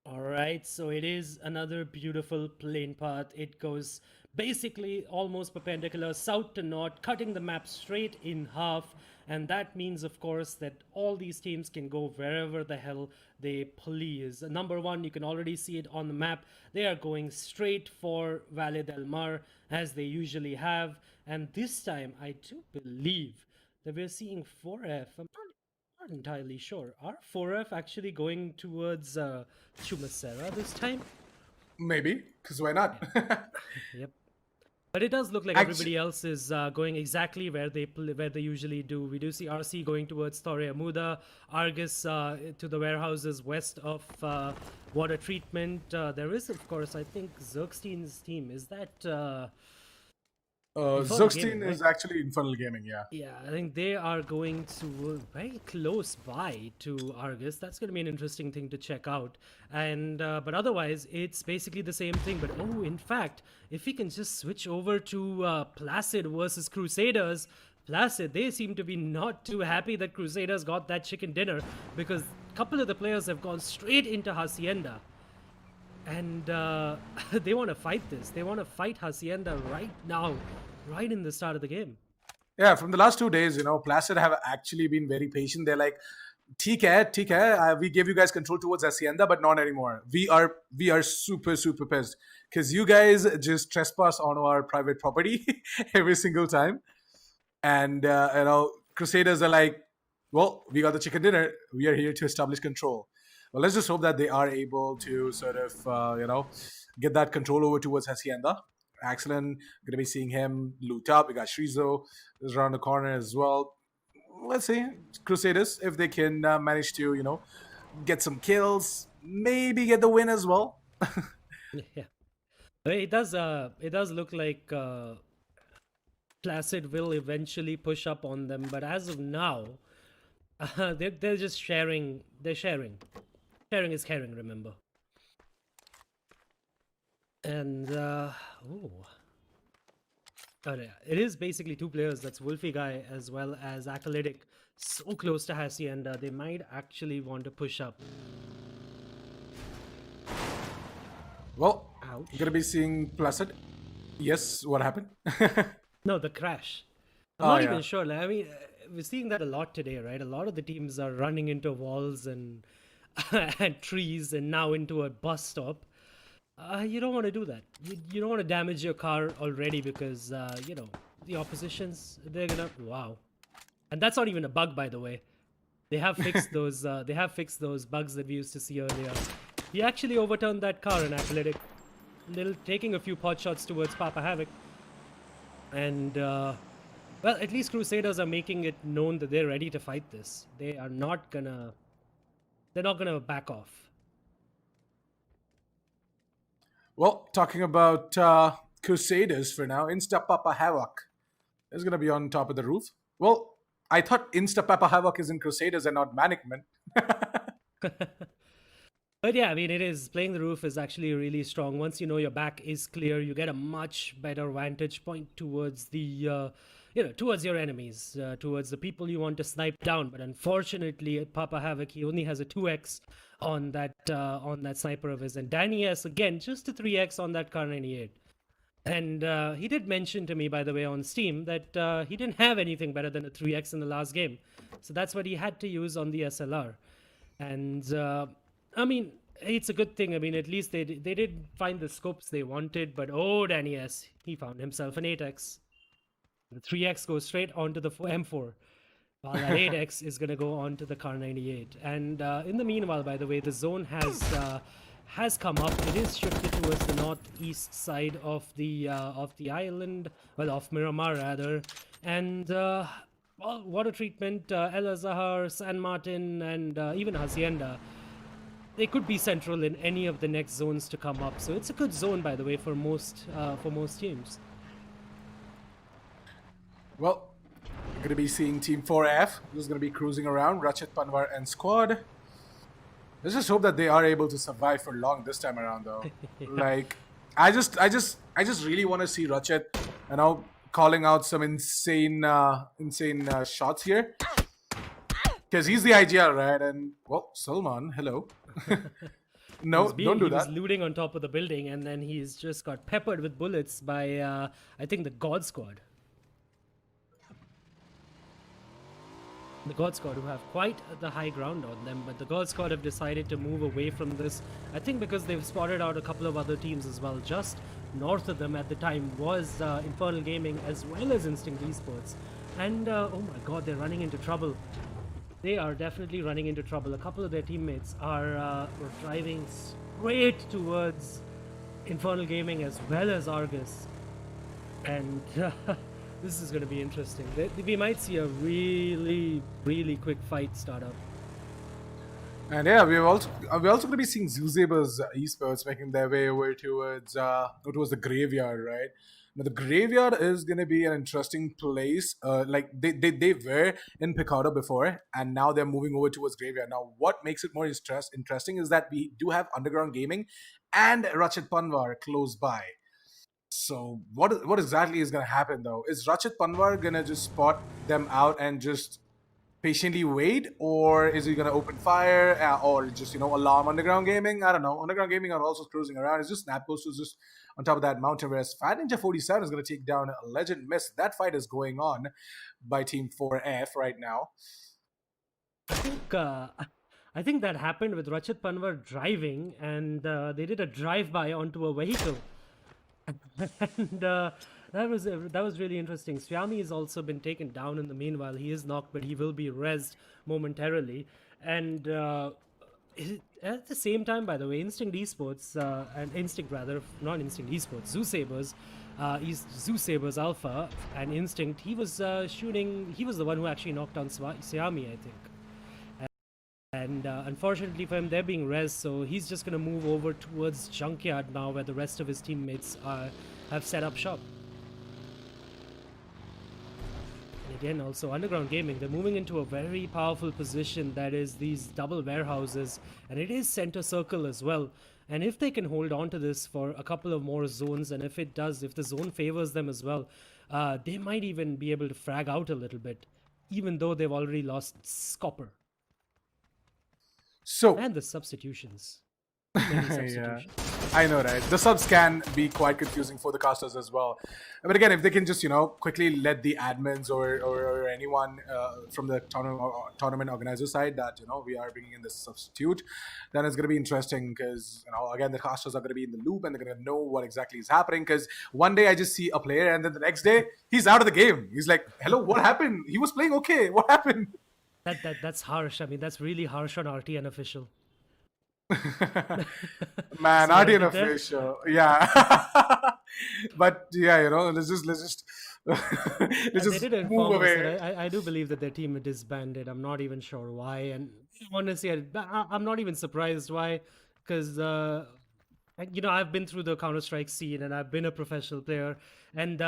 All right, so it is another beautiful plane path. It goes basically almost perpendicular south to north, cutting the map straight in half. And that means, of course, that all these teams can go wherever the hell they please. Number one, you can already see it on the map. They are going straight for Valle del Mar, as they usually have. And this time, I do believe that we're seeing 4F. I'm not entirely sure. Are 4F actually going towards Chumacera this time? Maybe, because why not? Yep. But it does look like everybody else is going exactly where they usually do. We do see RC going towards Torre Amuda, Argus to the warehouses west of water treatment. There is, of course, I think Zergstein's team. Is that... Zergstein is actually Infernal Gaming, yeah. Yeah, I think they are going to very close by to Argus. That's going to be an interesting thing to check out. And but otherwise, it's basically the same thing. But in fact, if we can just switch over to Placid versus Crusaders, Placid, they seem to be not too happy that Crusaders got that chicken dinner because a couple of the players have gone straight into Hacienda. And they want to fight this. They want to fight Hacienda right now, right in the start of the game. Yeah, from the last 2 days, Placid have actually been very patient. They're like, TK, we gave you guys control towards Hacienda, but not anymore. We are super pissed because you guys just trespass on our private property every single time, and Crusaders are like, well, we got the chicken dinner. We are here to establish control. Well, let's just hope that they are able to sort of get that control over towards Hacienda. Excellent. Gonna be seeing him loot up. We got Shrizo is around the corner as well. Let's see, Crusaders, if they can manage to, get some kills, maybe get the win as well. Yeah. It does look like Placid will eventually push up on them, but as of now, they're just sharing. They're sharing. Sharing is caring. Remember. And oh yeah, it is basically two players. That's Wolfie Guy as well as Acolytic. So close to Hacienda, they might actually want to push up. Well, Ouch. I'm gonna be seeing Placid. Yes, what happened? No, the crash. I'm not even sure. Like, I mean, we're seeing that a lot today, right? A lot of the teams are running into walls and and trees, and now into a bus stop. You don't want to do that. You don't want to damage your car already because the oppositions, they're gonna wow. And that's not even a bug, by the way. They have fixed those. They have fixed those bugs that we used to see earlier. He actually overturned that car in Athletic, taking a few pot shots towards Papa Havoc. And well, at least Crusaders are making it known that they're ready to fight this. They are not gonna. They're not gonna back off. Well, talking about Crusaders for now, Insta Papa Havoc is gonna be on top of the roof. Well, I thought Insta Papa Havoc is in Crusaders and not Manic Men. But yeah, I mean, it is playing the roof is actually really strong. Once you know your back is clear, you get a much better vantage point towards the, towards your enemies, towards the people you want to snipe down. But unfortunately, Papa Havoc, he only has a 2x on that sniper of his, and Danny S again just a 3x on that Kar 98. And he did mention to me, by the way, on Steam that he didn't have anything better than a 3x in the last game, so that's what he had to use on the SLR. And I mean, it's a good thing. I mean, at least they did find the scopes they wanted. But oh, Danny S, he found himself an 8x. The 3x goes straight onto the M4, while that 8x is going to go on to the Kar 98. And in the meanwhile, by the way, the zone has come up. It is shifted towards the northeast side of the island, well, of Miramar rather. And well, water treatment, El Azahar, San Martin, and even Hacienda, they could be central in any of the next zones to come up. So it's a good zone, by the way, for most teams. Well, we're going to be seeing Team 4F, who's going to be cruising around, Ratchet, Panvar, and Squad. Let's just hope that they are able to survive for long this time around, though. Yeah. Like, I just really want to see Ratchet, calling out some insane shots here. Because he's the IGL, right? And, well, Salman, hello. No, don't do that. He was looting on top of the building, and then he's just got peppered with bullets by, I think, the God Squad. The God Squad, who have quite the high ground on them, but the God Squad have decided to move away from this. I think because they've spotted out a couple of other teams as well. Just north of them at the time was Infernal Gaming as well as Instinct Esports. And oh my god, they're running into trouble. They are definitely running into trouble. A couple of their teammates are driving straight towards Infernal Gaming as well as Argus. And this is going to be interesting. We might see a really, really quick fight start up. And yeah, we're also going to be seeing Zuzaber's esports making their way over towards the graveyard, right? Now the graveyard is going to be an interesting place. Like they were in Picado before, and now they're moving over towards graveyard. Now, what makes it more interesting is that we do have Underground Gaming and Ratchet Panvar close by. So what exactly is going to happen though? Is Ratchet Panvar going to just spot them out and just patiently wait, or is he going to open fire, or just alarm Underground Gaming? I don't know. Underground Gaming are also cruising around. It's just Snap Ghost is just on top of that mountain, whereas Fat Ninja 47 is going to take down Legend Mist. That fight is going on by Team 4F right now. I think that happened with Rachit Panwar driving, and they did a drive-by onto a vehicle, and that was really interesting. Swami has also been taken down in the meanwhile. He is knocked, but he will be rezzed momentarily. And at the same time, by the way, Instinct Esports and Instinct rather, not Instinct Esports, Zoo Sabers, Zoo Sabers Alpha and Instinct. He was shooting. He was the one who actually knocked down Siami, I think. And unfortunately for him, they're being rezzed, so he's just going to move over towards Junkyard now, where the rest of his teammates have set up shop. And again, also Underground Gaming, they're moving into a very powerful position that is these double warehouses, and it is center circle as well. And if they can hold on to this for a couple of more zones, and if it does, if the zone favors them as well, they might even be able to frag out a little bit, even though they've already lost Scopper. So and the substitutions. Substitutions. Yeah, I know, right? The subs can be quite confusing for the casters as well. But again, if they can just quickly let the admins or anyone from the tournament organizer side that we are bringing in this substitute, then it's going to be interesting because again the casters are going to be in the loop and they're going to know what exactly is happening. Because one day I just see a player and then the next day he's out of the game. He's like, "Hello, what happened? He was playing okay. What happened?" That's harsh. I mean, that's really harsh on RTN official. Man, RTN official, yeah. But yeah, let's just they did inform us that I do believe that their team disbanded. I'm not even sure why, and honestly, I'm not even surprised why, because I've been through the Counter-Strike scene and I've been a professional player, and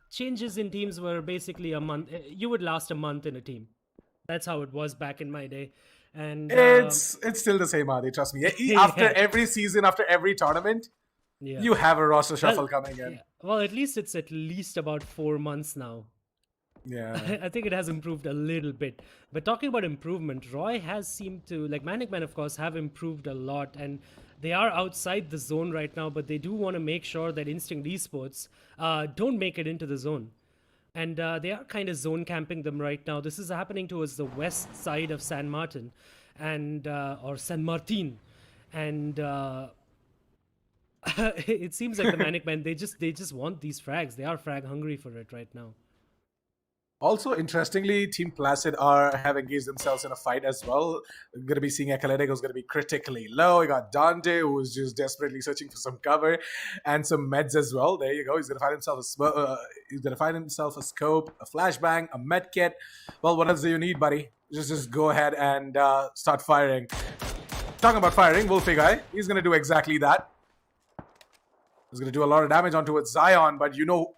changes in teams were basically a month. You would last a month in a team. That's how it was back in my day. And it's still the same, Adi, trust me. After every season, after every tournament, you have a roster shuffle coming in. Yeah. Well, at least it's at least about 4 months now. Yeah. I think it has improved a little bit. But talking about improvement, Roy has seemed to, like Manic Man, of course, have improved a lot. And they are outside the zone right now, but they do want to make sure that Instinct Esports don't make it into the zone. And they are kind of zone camping them right now. This is happening towards the west side of San Martin, and or San Martin, and it seems like the Manic Men, they just want these frags. They are frag hungry for it right now. Also, interestingly, Team Placid have engaged themselves in a fight as well. We're going to be seeing Eclectic, who's going to be critically low. You got Dante, who's just desperately searching for some cover, and some meds as well. There you go. He's going to find himself a scope, a flashbang, a med kit. Well, what else do you need, buddy? Just go ahead and start firing. Talking about firing, Wolfie guy, he's going to do exactly that. He's going to do a lot of damage onto Zion, but you know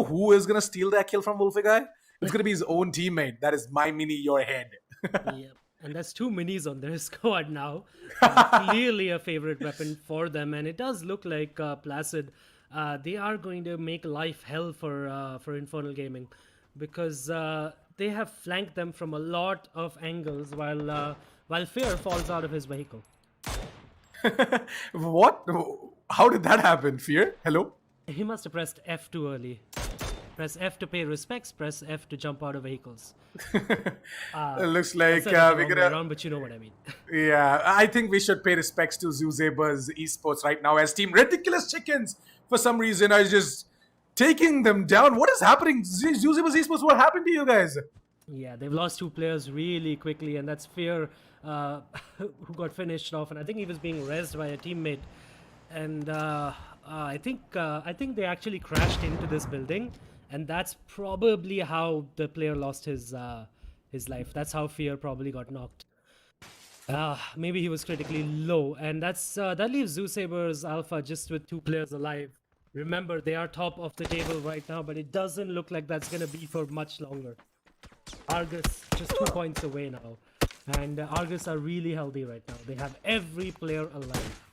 who is going to steal that kill from Wolfie guy? It's going to be his own teammate. That is my mini your head. Yep. And there's 2 minis on their squad now. Clearly a favorite weapon for them. And it does look like Placid, they are going to make life hell for Infernal Gaming. Because they have flanked them from a lot of angles while Fear falls out of his vehicle. What? How did that happen, Fear? Hello? He must have pressed F too early. Press F to pay respects, press F to jump out of vehicles. It looks like we're gonna around, but you know what I mean. Yeah, I think we should pay respects to Zuzeba's esports right now, as Team Ridiculous Chickens, for some reason, are just taking them down. What is happening? Zuzeba's esports, what happened to you guys? Yeah, they've lost 2 players really quickly, and that's Fear, who got finished off, and I think he was being rezzed by a teammate. And I think they actually crashed into this building, and that's probably how the player lost his life. That's how Fear probably got knocked. Maybe he was critically low, and that leaves Zoo Sabers Alpha just with 2 players alive. Remember, they are top of the table right now, but it doesn't look like that's gonna be for much longer. Argus just 2 points away now, and Argus are really healthy right now. They have every player alive.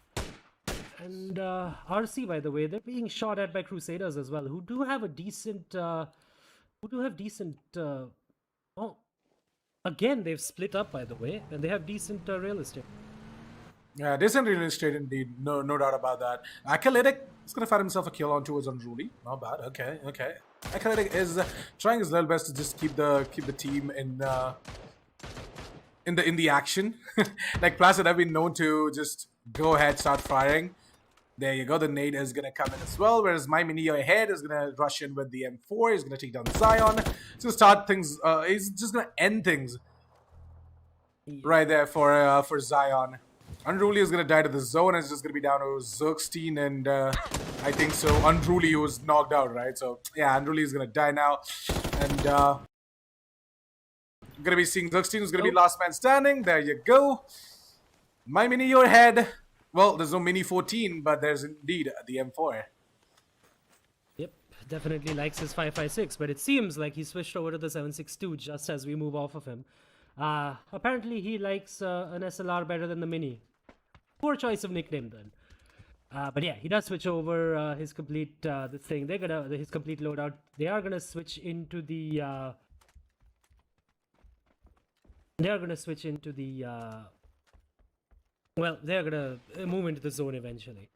And RC, by the way, they're being shot at by Crusaders as well, who do have a decent, again, they've split up, by the way, and they have decent real estate. Yeah, decent real estate indeed, no doubt about that. Eclectic is going to find himself a kill on towards Unruly. Not bad, okay. Eclectic is trying his level best to just keep the team in in the action. Like Placid have been known to just go ahead, start firing. There you go. The nade is gonna come in as well. Whereas my mini ahead is gonna rush in with the M4. He's gonna take down Zion. So start things. He's just gonna end things right there for Zion. Unruly is gonna die to the zone. It's just gonna be down to Zerkstein and I think so. Unruly was knocked out, right? So yeah, Unruly is gonna die now, and gonna be seeing Zerkstein who's gonna be last man standing. There you go. My mini your head. Well, there's no Mini 14, but there's indeed the M4. Yep, definitely likes his 5.56, but it seems like he switched over to the 7.62 just as we move off of him. Apparently, he likes an SLR better than the Mini. Poor choice of nickname then. But yeah, he does switch over his complete this thing. His complete loadout. They are gonna switch into the. Well, they're gonna move into the zone eventually.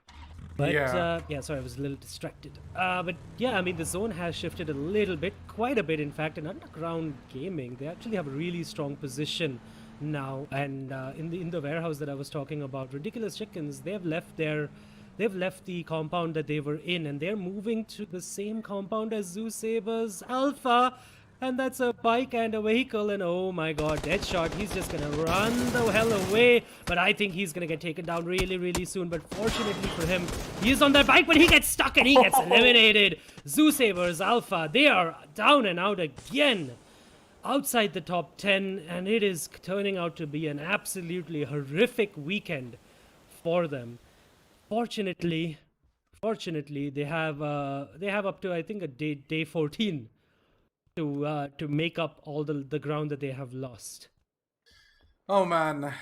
But yeah, sorry, I was a little distracted. But yeah, I mean, the zone has shifted a little bit, quite a bit, in fact. In Underground Gaming, they actually have a really strong position now. And in the warehouse that I was talking about, Ridiculous Chickens, they've left the compound that they were in, and they're moving to the same compound as Zoo Saber's Alpha. And that's a bike and a vehicle, and oh my god, Deadshot, he's just gonna run the hell away. But I think he's gonna get taken down really, really soon. But fortunately for him, he's on that bike, but he gets stuck and he gets eliminated. Zoo Sabers Alpha, they are down and out again. Outside the top 10, and it is turning out to be an absolutely horrific weekend for them. Fortunately, they have up to, I think, a day 14 to make up all the ground that they have lost. Oh man,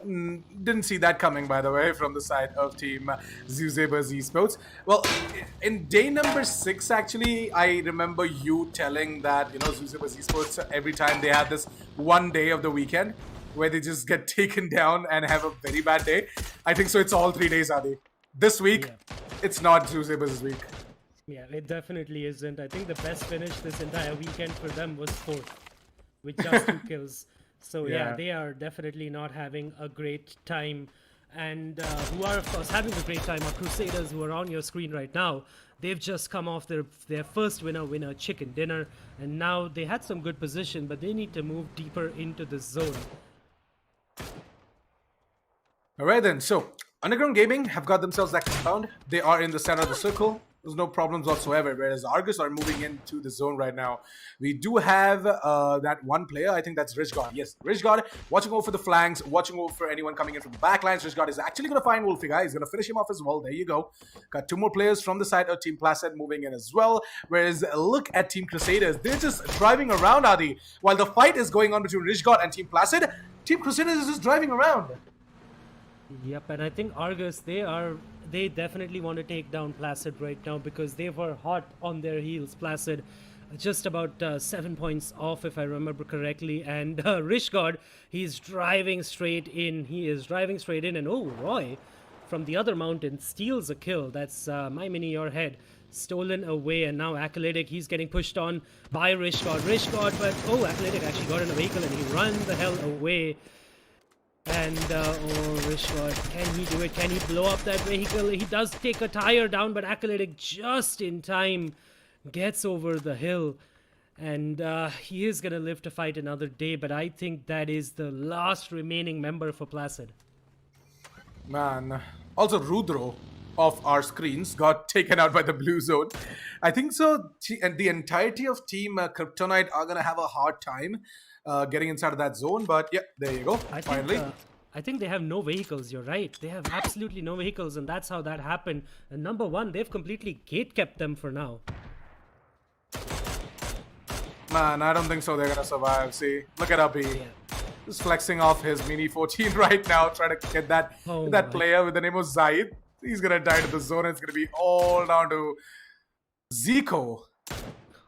didn't see that coming, by the way, from the side of team Zuzebers Esports. Well, in day number 6, actually, I remember you telling that, you know, Zuzebers Esports, every time they have this one day of the weekend where they just get taken down and have a very bad day. I think so. It's all 3 days, Adi. This week, it's not Zuzebers' week. Yeah, it definitely isn't. I think the best finish this entire weekend for them was 4th, with just 2 kills. So yeah, they are definitely not having a great time. And who are, of course, having a great time are Crusaders, who are on your screen right now. They've just come off their first winner chicken dinner. And now they had some good position, but they need to move deeper into the zone. Alright then, so Underground Gaming have got themselves that compound. They are in the center of the circle. There's no problems whatsoever, whereas Argus are moving into the zone right now. We do have that one player, I think that's Rich God. Yes, Rich God watching over for the flanks, watching over for anyone coming in from the backlines. Rich God is actually going to find Wolfie. He's going to finish him off as well. There you go. Got 2 more players from the side of Team Placid moving in as well. Whereas look at Team Crusaders. They're just driving around, Adi. While the fight is going on between Rich God and Team Placid, Team Crusaders is just driving around. Yep, and I think Argus, they definitely want to take down Placid right now because they were hot on their heels. Placid just about 7 points off, if I remember correctly. And Rishgod, he's driving straight in. And oh, Roy from the other mountain steals a kill. That's my mini your head. Stolen away, and now Acolytic, he's getting pushed on by Rishgod, but oh, Acolytic actually got in a vehicle and he ran the hell away. And, oh, Rishgod, can he do it? Can he blow up that vehicle? He does take a tire down, but Acolytic just in time gets over the hill. And he is going to live to fight another day, but I think that is the last remaining member for Placid. Man. Also, Rudro of our screens got taken out by the blue zone. I think so. And the entirety of Team Kryptonite are going to have a hard time getting inside of that zone, but yeah, there you go. Finally. I think they have no vehicles. You're right. They have absolutely no vehicles, and that's how that happened. And number 1, they've completely gate-kept them for now. Man, I don't think so. They're gonna survive. See, look at Abhi. Yeah. Just flexing off his Mini 14 right now, trying to get that player with the name of Zaid. He's gonna die to the zone. It's gonna be all down to Zico,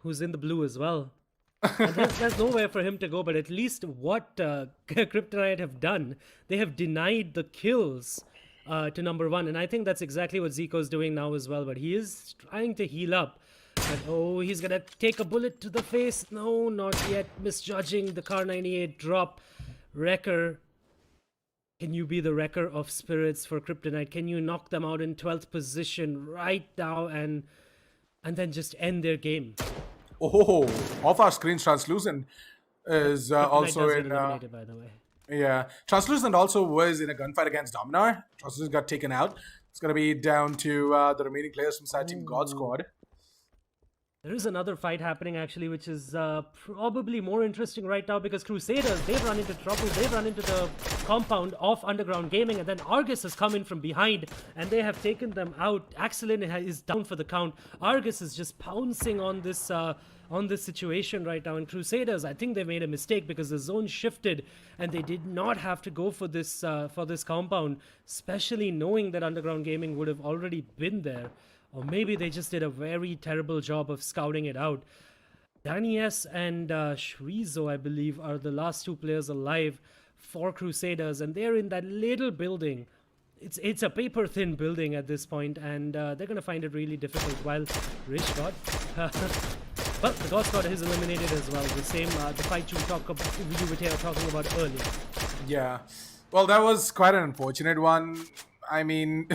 who's in the blue as well. And there's nowhere for him to go, but at least what Kryptonite have done, they have denied the kills to number 1, and I think that's exactly what Zico's doing now as well, but he is trying to heal up. And oh, he's gonna take a bullet to the face. No, not yet. Misjudging the Kar 98 drop. Wrecker, can you be the Wrecker of Spirits for Kryptonite? Can you knock them out in 12th position right now and then just end their game? Oh, off our screens, Translucent is Kryptonite also does get in. eliminated, by the way. Yeah, Translucent also was in a gunfight against Dominar. Translucent got taken out. It's gonna be down to the remaining players from side team God Squad. There is another fight happening actually, which is probably more interesting right now because Crusaders, they've run into trouble. They've run into the compound of Underground Gaming, and then Argus has come in from behind and they have taken them out. Axelin is down for the count. Argus is just pouncing on this situation right now. And Crusaders, I think they made a mistake because the zone shifted and they did not have to go for this compound, especially knowing that Underground Gaming would have already been there. Or maybe they just did a very terrible job of scouting it out. Danny S and Shrizo, I believe, are the last two players alive for Crusaders, and they're in that little building. It's a paper-thin building at this point, and they're going to find it really difficult. While Rich got... well, the God Squad is eliminated as well. The same, the fight you were talking about earlier. Yeah. Well, that was quite an unfortunate one. I mean,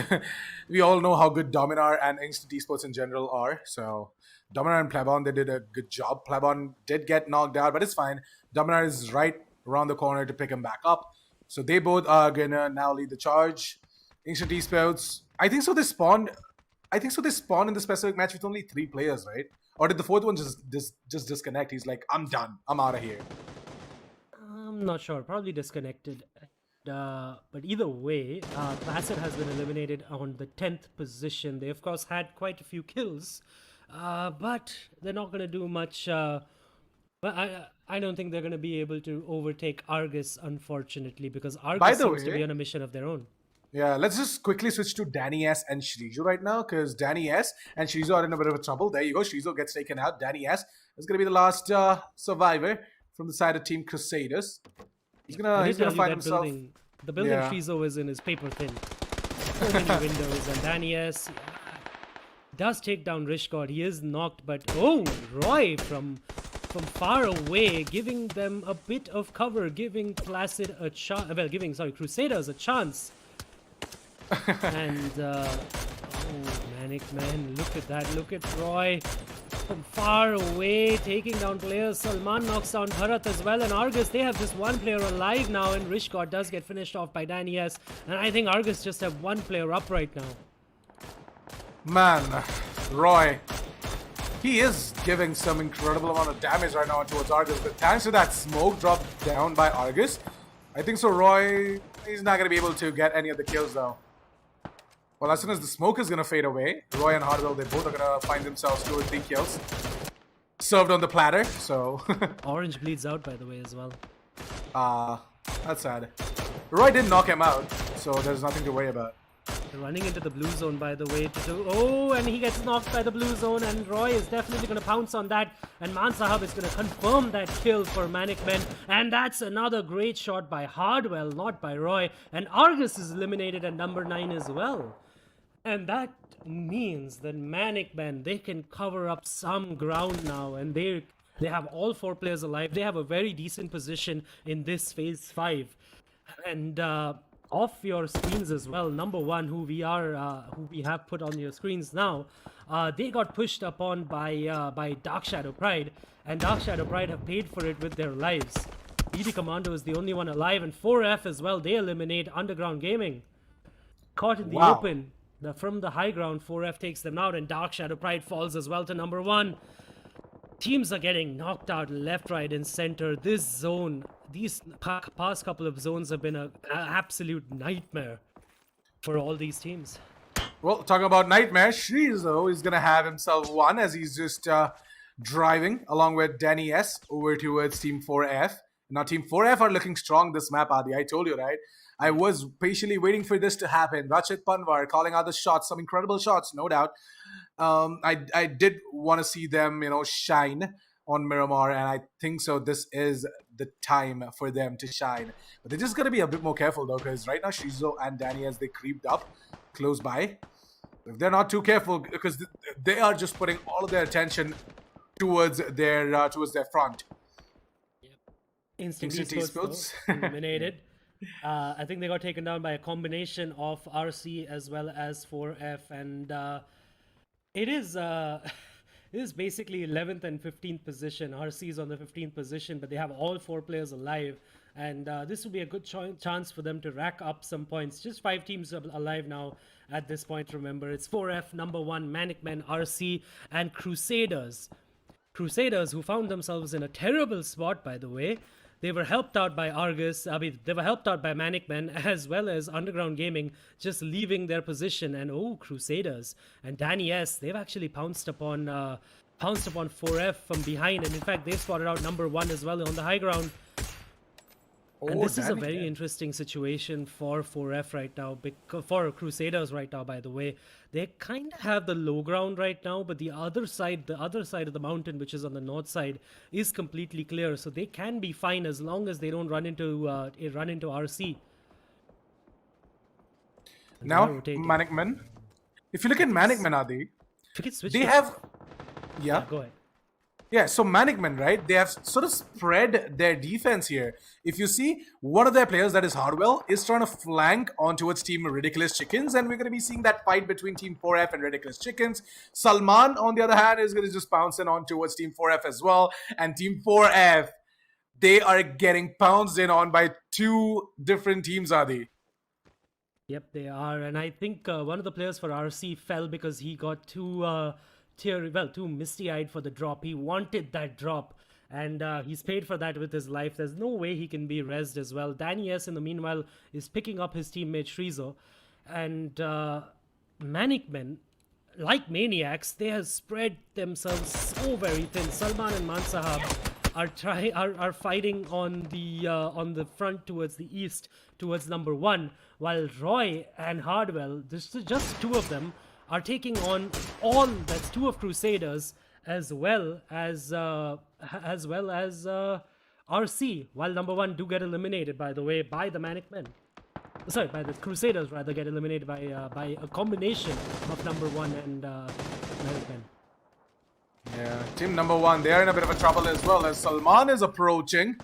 we all know how good Dominar and Instant Esports in general are. So, Dominar and Plebon, they did a good job. Plebon did get knocked out, but it's fine. Dominar is right around the corner to pick him back up. So, they both are going to now lead the charge. Instant Esports, I think so they spawned in the specific match with only 3 players, right? Or did the 4th one just disconnect? He's like, I'm done. I'm out of here. I'm not sure. Probably disconnected. But either way, Placid has been eliminated on the 10th position. They, of course, had quite a few kills, but they're not going to do much. But I don't think they're going to be able to overtake Argus, unfortunately, because Argus seems to be on a mission of their own. Yeah, let's just quickly switch to Danny S and Shrizo right now, because Danny S and Shrizo are in a bit of a trouble. There you go. Shrizo gets taken out. Danny S is going to be the last survivor from the side of Team Crusaders. He's gonna find himself. The building Shrizo is in is paper thin. So many windows, and Danny S does take down Rishgod. He is knocked, but Roy from far away, giving them a bit of cover, giving Placid a chance. Well, Crusaders a chance. And Manic Man, look at that! Look at Roy. From far away, taking down players. Salman knocks down Bharat as well, and Argus, they have just 1 player alive now, and Rishgod does get finished off by Danny S. And I think Argus just have 1 player up right now. Man, Roy, he is giving some incredible amount of damage right now towards Argus, but thanks to that smoke dropped down by Argus, I think so Roy, he's not going to be able to get any of the kills though. Well, as soon as the smoke is going to fade away, Roy and Hardwell, they both are going to find themselves 2 or 3 kills. Served on the platter, so... Orange bleeds out, by the way, as well. That's sad. Roy did knock him out, so there's nothing to worry about. They're running into the blue zone, by the way. And he gets knocked by the blue zone, and Roy is definitely going to pounce on that. And Mansahab is going to confirm that kill for Manic Men. And that's another great shot by Hardwell, not by Roy. And Argus is eliminated at number 9 as well. And that means that Manic Men, they can cover up some ground now, and they have all 4 players alive. They have a very decent position in this phase 5. And off your screens as well, number 1, who we have put on your screens now, they got pushed upon by Dark Shadow Pride, and Dark Shadow Pride have paid for it with their lives. BD Commando is the only one alive, and 4F as well. They eliminate Underground Gaming. Caught in the open. From the high ground, 4F takes them out, and Dark Shadow Pride falls as well to number 1. Teams are getting knocked out left, right, and center. This zone, these past couple of zones have been an absolute nightmare for all these teams. Well, talking about nightmare, Shrizo is going to have himself 1 as he's just driving along with Danny S over towards Team 4F. Now, Team 4F are looking strong this map, Adi. I told you, right? I was patiently waiting for this to happen. Rachit Panwar calling out the shots, some incredible shots, no doubt. I did want to see them, shine on Miramar, and I think so this is the time for them to shine. But they're just going to be a bit more careful, though, because right now Shrizo and Danny, as they creeped up close by, if they're not too careful, because they are just putting all of their attention towards their front. Instinct Instant Esports, Esports. though, eliminated. I think they got taken down by a combination of RC as well as 4F, and it is it is basically 11th and 15th position. RC is on the 15th position, but they have all 4 players alive, and this will be a good chance for them to rack up some points. Just 5 teams alive now at this point. Remember, it's 4F, number 1, Manic Men, RC, and Crusaders. Crusaders, who found themselves in a terrible spot, by the way. They were helped out by Argus. I mean, they were helped out by Manic Men as well as Underground Gaming, just leaving their position. And Crusaders and Danny S. They've actually pounced upon 4F from behind, and in fact, they've spotted out number 1 as well on the high ground. And this is a very interesting situation for 4F right now, for Crusaders right now, by the way. They kind of have the low ground right now, but the other side of the mountain, which is on the north side, is completely clear. So they can be fine as long as they don't run into RC. Now, Manic Men. If you look at Manic Men, Adi, they have... Yeah, go ahead. Yeah, so Manic Men, right? They have sort of spread their defense here. If you see, one of their players, that is Hardwell, is trying to flank on towards Team Ridiculous Chickens, and we're going to be seeing that fight between Team 4F and Ridiculous Chickens. Salman, on the other hand, is going to just pounce in on towards Team 4F as well, and Team 4F, they are getting pounced in on by 2 different teams, Adi. Yep, they are, and I think one of the players for RC fell because he got too misty-eyed for the drop. He wanted that drop, and he's paid for that with his life. There's no way he can be rezzed as well. Danny S, in the meanwhile, is picking up his teammate Shrizo, and Manic Men, like maniacs, they have spread themselves so very thin. Salman and Mansahab are fighting on the front towards the east, towards number 1, while Roy and Hardwell, just 2 of them, are taking on that's 2 of Crusaders as well as RC, while number 1 do get eliminated, by the way, by the Manic Men. Sorry, by the Crusaders rather, get eliminated by a combination of number 1 and Manic Men. Yeah, team number 1, they are in a bit of a trouble as well, as Salman is approaching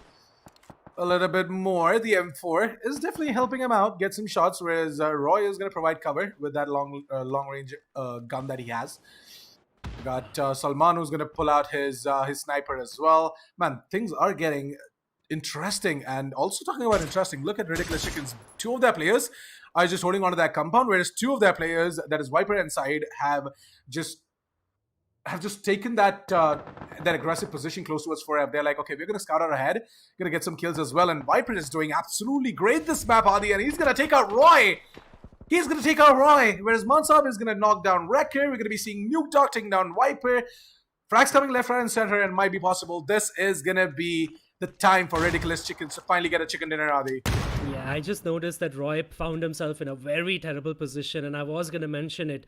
a little bit more. The M4 is definitely helping him out, get some shots, whereas Roy is going to provide cover with that long range gun that he has. We got Salman, who's going to pull out his sniper as well. Man, things are getting interesting. And also talking about interesting, look at Ridiculous Chickens. 2 of their players are just holding onto that compound, whereas 2 of their players, that is Viper and Side, have just taken that aggressive position close to us forever. They're like, okay, we're going to scout out ahead, going to get some kills as well. And Viper is doing absolutely great this map, Adi, and he's going to take out Roy. He's going to take out Roy, whereas Mansab is going to knock down Wrecker. We're going to be seeing Nuke Dog taking down Viper. Frags coming left, right, and center, and might be possible. This is going to be the time for Ridiculous Chickens to finally get a chicken dinner, Adi. Yeah, I just noticed that Roy found himself in a very terrible position, and I was going to mention it.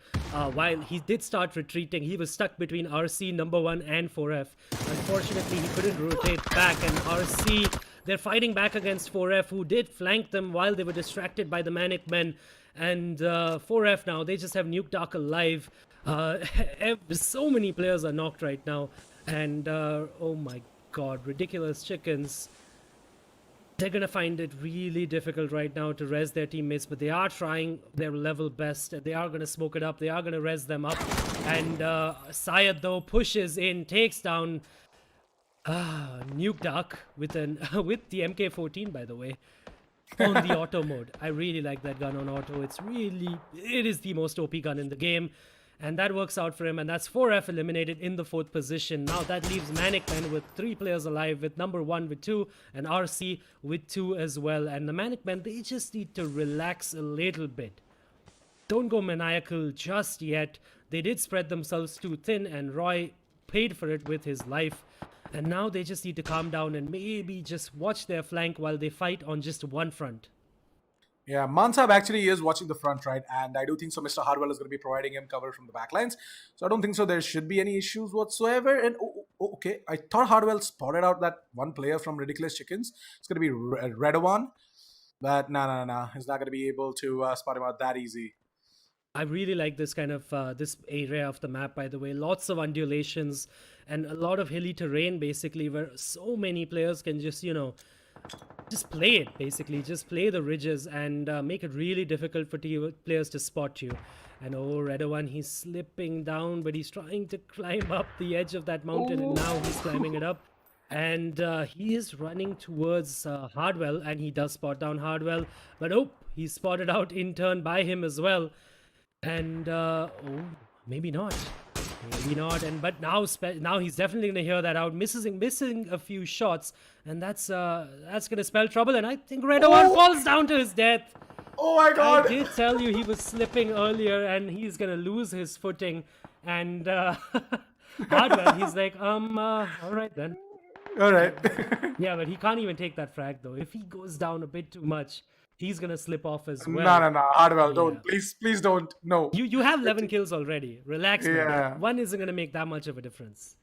While he did start retreating, he was stuck between RC, number 1, and 4F. Unfortunately, he couldn't rotate back, and RC, they're fighting back against 4F, who did flank them while they were distracted by the Manic Men. And 4F now, they just have Nuke Dark alive. So many players are knocked right now, and oh my god, Ridiculous Chickens, they're gonna find it really difficult right now to res their teammates, but they are trying their level best. They are gonna smoke it up, they are gonna res them up, and Syed though pushes in, takes down Nuke Duck with the MK14, by the way, on the auto mode. I really like that gun on auto. It is the most OP gun in the game. And that works out for him, and that's 4F eliminated in the 4th position. Now that leaves Manic Men with 3 players alive, with number 1 with 2, and RC with 2 as well. And the Manic Men, they just need to relax a little bit. Don't go maniacal just yet. They did spread themselves too thin, and Roy paid for it with his life. And now they just need to calm down and maybe just watch their flank while they fight on just one front. Yeah, Mansab actually is watching the front, right? And I do think so Mr. Hardwell is going to be providing him cover from the backlines. So I don't think so there should be any issues whatsoever. And okay, I thought Hardwell spotted out that one player from Ridiculous Chickens. It's going to be Redovan. But no. He's not going to be able to spot him out that easy. I really like this kind of this area of the map, by the way. Lots of undulations, and a lot of hilly terrain, basically, where so many players can just, just play it, basically. Just play the ridges and make it really difficult for players to spot you. And Redovan, he's slipping down, but he's trying to climb up the edge of that mountain, and now he's climbing it up. And he is running towards Hardwell, and he does spot down Hardwell. But he's spotted out in turn by him as well. And maybe not. Maybe not. But now he's definitely gonna hear that out, missing a few shots, and that's gonna spell trouble. And I think Redovan falls down to his death. Oh my god! I did tell you he was slipping earlier, and he's gonna lose his footing. And Hardwell, he's like, all right then. All right. Yeah, but he can't even take that frag though. If he goes down a bit too much, he's gonna slip off as well. No. Hardwell, don't. Please don't. No. You have 11 kills already. Relax, man. Yeah. One isn't gonna make that much of a difference.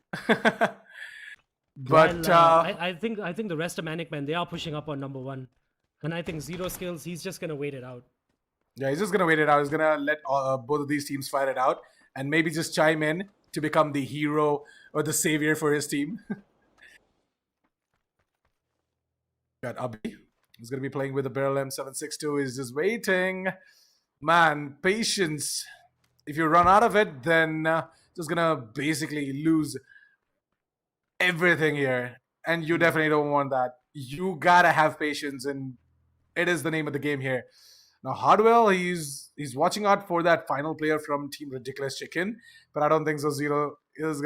But I think the rest of Manic Men, they are pushing up on number 1, and I think Zero Skills, he's just gonna wait it out. Yeah, he's just gonna wait it out. He's gonna let both of these teams fight it out, and maybe just chime in to become the hero or the savior for his team. Got Abhi. He's going to be playing with the Barrel M762. He's just waiting. Man, patience. If you run out of it, then just going to basically lose everything here. And you definitely don't want that. You got to have patience, and it is the name of the game here. Now, Hardwell, he's watching out for that final player from Team Ridiculous Chicken, but I don't think so Zero Skills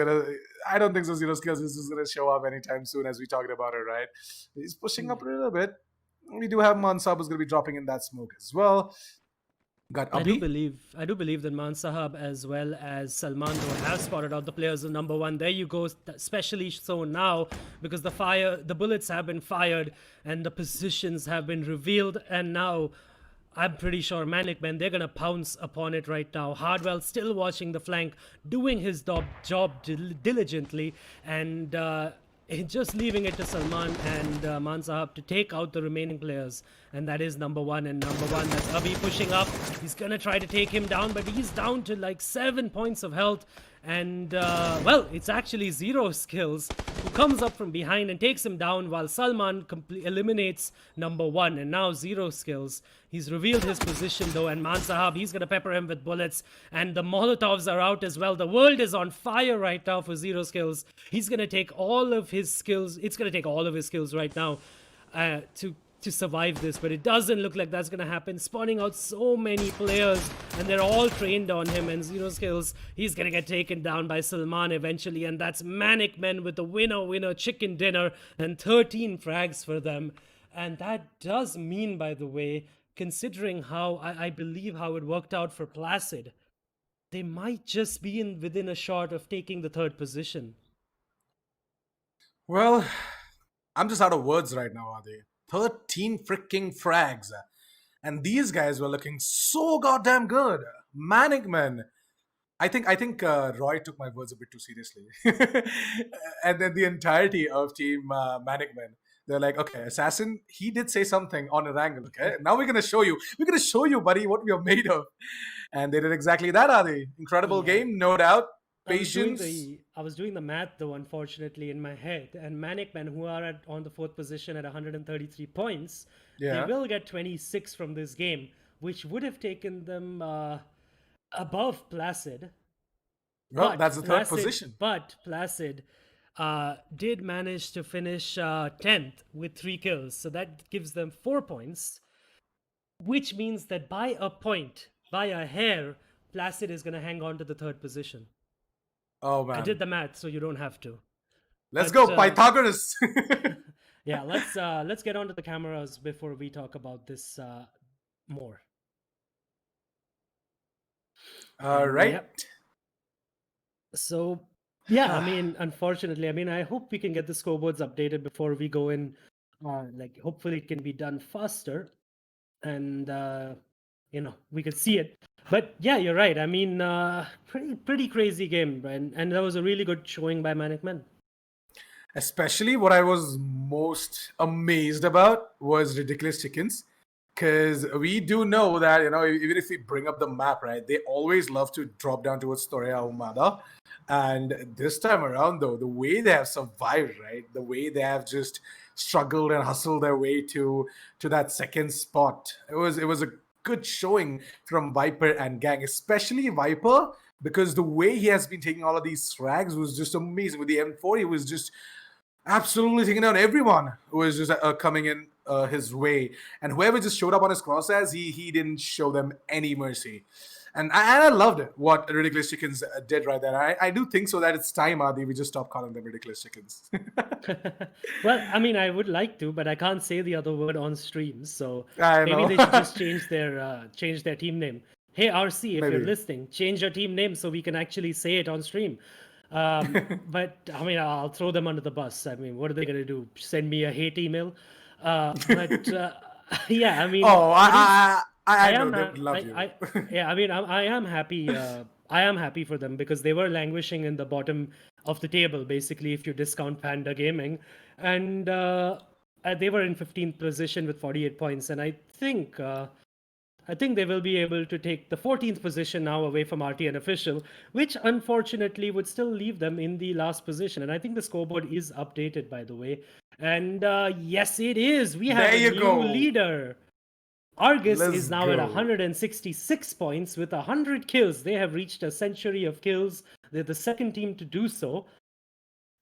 is just gonna show up anytime soon, as we talked about it, right? He's pushing up a little bit. We do have Mansahab who's gonna be dropping in that smoke as well. Got Abhi. I do believe that Mansahab as well as Salman have spotted out the players of number 1. There you go, especially so now, because the bullets have been fired and the positions have been revealed, and now I'm pretty sure Manic Men, they're going to pounce upon it right now. Hardwell still watching the flank, doing his job diligently, and just leaving it to Salman and Mansahab to take out the remaining players. And that is number 1. And number 1, that's Abhi pushing up. He's going to try to take him down, but he's down to like 7 points of health. And, well, it's actually Zero Skills who comes up from behind and takes him down, while Salman eliminates number 1. And now Zero Skills, he's revealed his position though, and Mansahab, he's going to pepper him with bullets, and the Molotovs are out as well. The world is on fire right now for Zero Skills. He's going to take all of his skills. It's going to take all of his skills right now to survive this, but it doesn't look like that's gonna happen. Spawning out so many players, and they're all trained on him, and Zero Skills, he's gonna get taken down by Salman eventually, and that's Manic Men with the winner chicken dinner and 13 frags for them. And that does mean, by the way, considering how I believe how it worked out for Placid, they might just be within a shot of taking the 3rd position. Well, I'm just out of words right now, Adi. 13 freaking frags. And these guys were looking so goddamn good. Manic Men. I think Roy took my words a bit too seriously. And then the entirety of Team Manic Men, they're like, okay, Assassin, he did say something on an angle, okay? Now we're going to show you, buddy, what we are made of. And they did exactly that, Adi. Incredible game, no doubt. Patience. I was doing the math though, unfortunately, in my head, and Manic Men, who are on the 4th position at 133 points, they will get 26 from this game, which would have taken them above Placid. Well, that's the 3rd position. But Placid did manage to finish 10th with 3 kills, so that gives them 4 points, which means that by a hair, Placid is going to hang on to the 3rd position. Oh man! I did the math, so you don't have to. Let's go, Pythagoras. Yeah, let's get onto the cameras before we talk about this more. All right. Yep. So yeah, I mean, unfortunately, I hope we can get the scoreboards updated before we go in. Hopefully, it can be done faster, and we could see it. But yeah, you're right. Pretty crazy game, and that was a really good showing by Manic Men. Especially what I was most amazed about was Ridiculous Chickens, because we do know that even if we bring up the map, right, they always love to drop down towards Torea Umada. And this time around, though, the way they have survived, right? The way they have just struggled and hustled their way to that second spot. It was a good showing from Viper and Gang, especially Viper, because the way he has been taking all of these frags was just amazing. With the M4, he was just absolutely taking down everyone who was just coming in his way, and whoever just showed up on his crosshairs, he didn't show them any mercy. And I loved it, what Ridiculous Chickens did right there. I do think so that it's time, Adi, we just stop calling them Ridiculous Chickens. Well, I mean, I would like to, but I can't say the other word on stream. So I maybe know. they should just change their team name. Hey, RC, if you're Maybe. listening, change your team name so we can actually say it on stream. But I mean, I'll throw them under the bus. I mean, what are they going to do? Send me a hate email? But yeah, I mean, Oh, it is. I I know am they would love you. yeah, I mean, I am happy. I am happy for them because they were languishing in the bottom of the table, basically, if you discount Panda Gaming, and they were in 15th position with 48 points, and I think they will be able to take the 14th position now away from RTN official, which unfortunately would still leave them in the last position. And I think the scoreboard is updated, by the way. And yes, it is. We have There a you new go. leader. Argus Let's is now at go. 166 points with 100 kills. They have reached a century of kills. They're the second team to do so.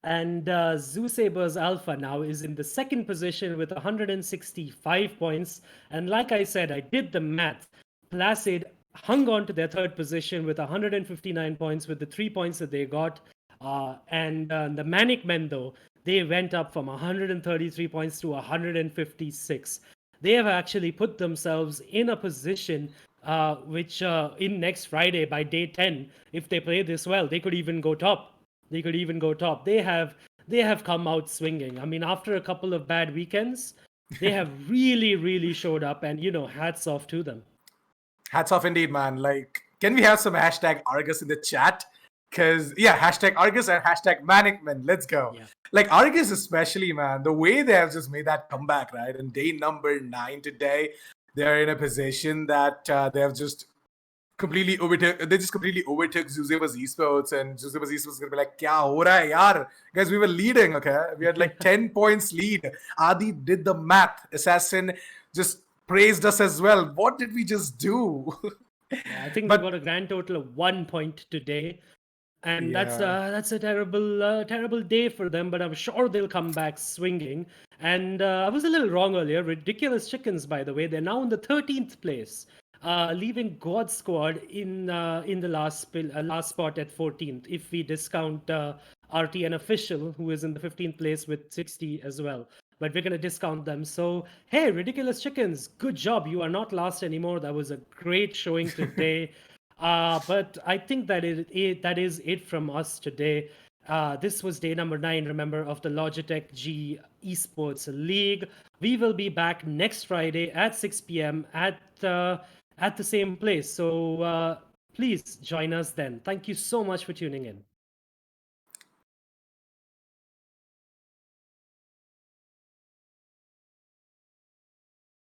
And Saber's Alpha now is in the second position with 165 points. And like I said, I did the math. Placid hung on to their third position with 159 points with the 3 points that they got. And the Manic Men, though, they went up from 133 points to 156. They have actually put themselves in a position which in next Friday by day 10, if they play this well, they could even go top. They could even go top. They have come out swinging. I mean, after a couple of bad weekends, they have really showed up, and hats off to them. Hats off indeed, man. Like, can we have some hashtag Argus in the chat? Because, yeah, hashtag Argus and hashtag Manicman. Let's go. Yeah. Like, Argus especially, man, the way they have just made that comeback, right? And day number 9 today, they're in a position that they have just completely overtook Zuzeba's esports, and Zuzeba's esports is gonna be like, kya ho raha hai, yaar? Guys, we were leading, okay? We had like 10 points lead. Adi did the math. Assassin just praised us as well. What did we just do? Yeah, I think But- they got a grand total of 1 point today. And Yeah. that's a terrible day for them, but I'm sure they'll come back swinging. And I was a little wrong earlier. Ridiculous Chickens, by the way, they're now in the 13th place, leaving God Squad in the last spot at 14th. If we discount RTN official, who is in the 15th place with 60 as well. But we're going to discount them. So, hey, Ridiculous Chickens, good job. You are not last anymore. That was a great showing today. But I think that is it from us today. This was day number 9, remember, of the Logitech G Esports League. We will be back next Friday at 6 p.m. at the same place. So please join us then. Thank you so much for tuning in.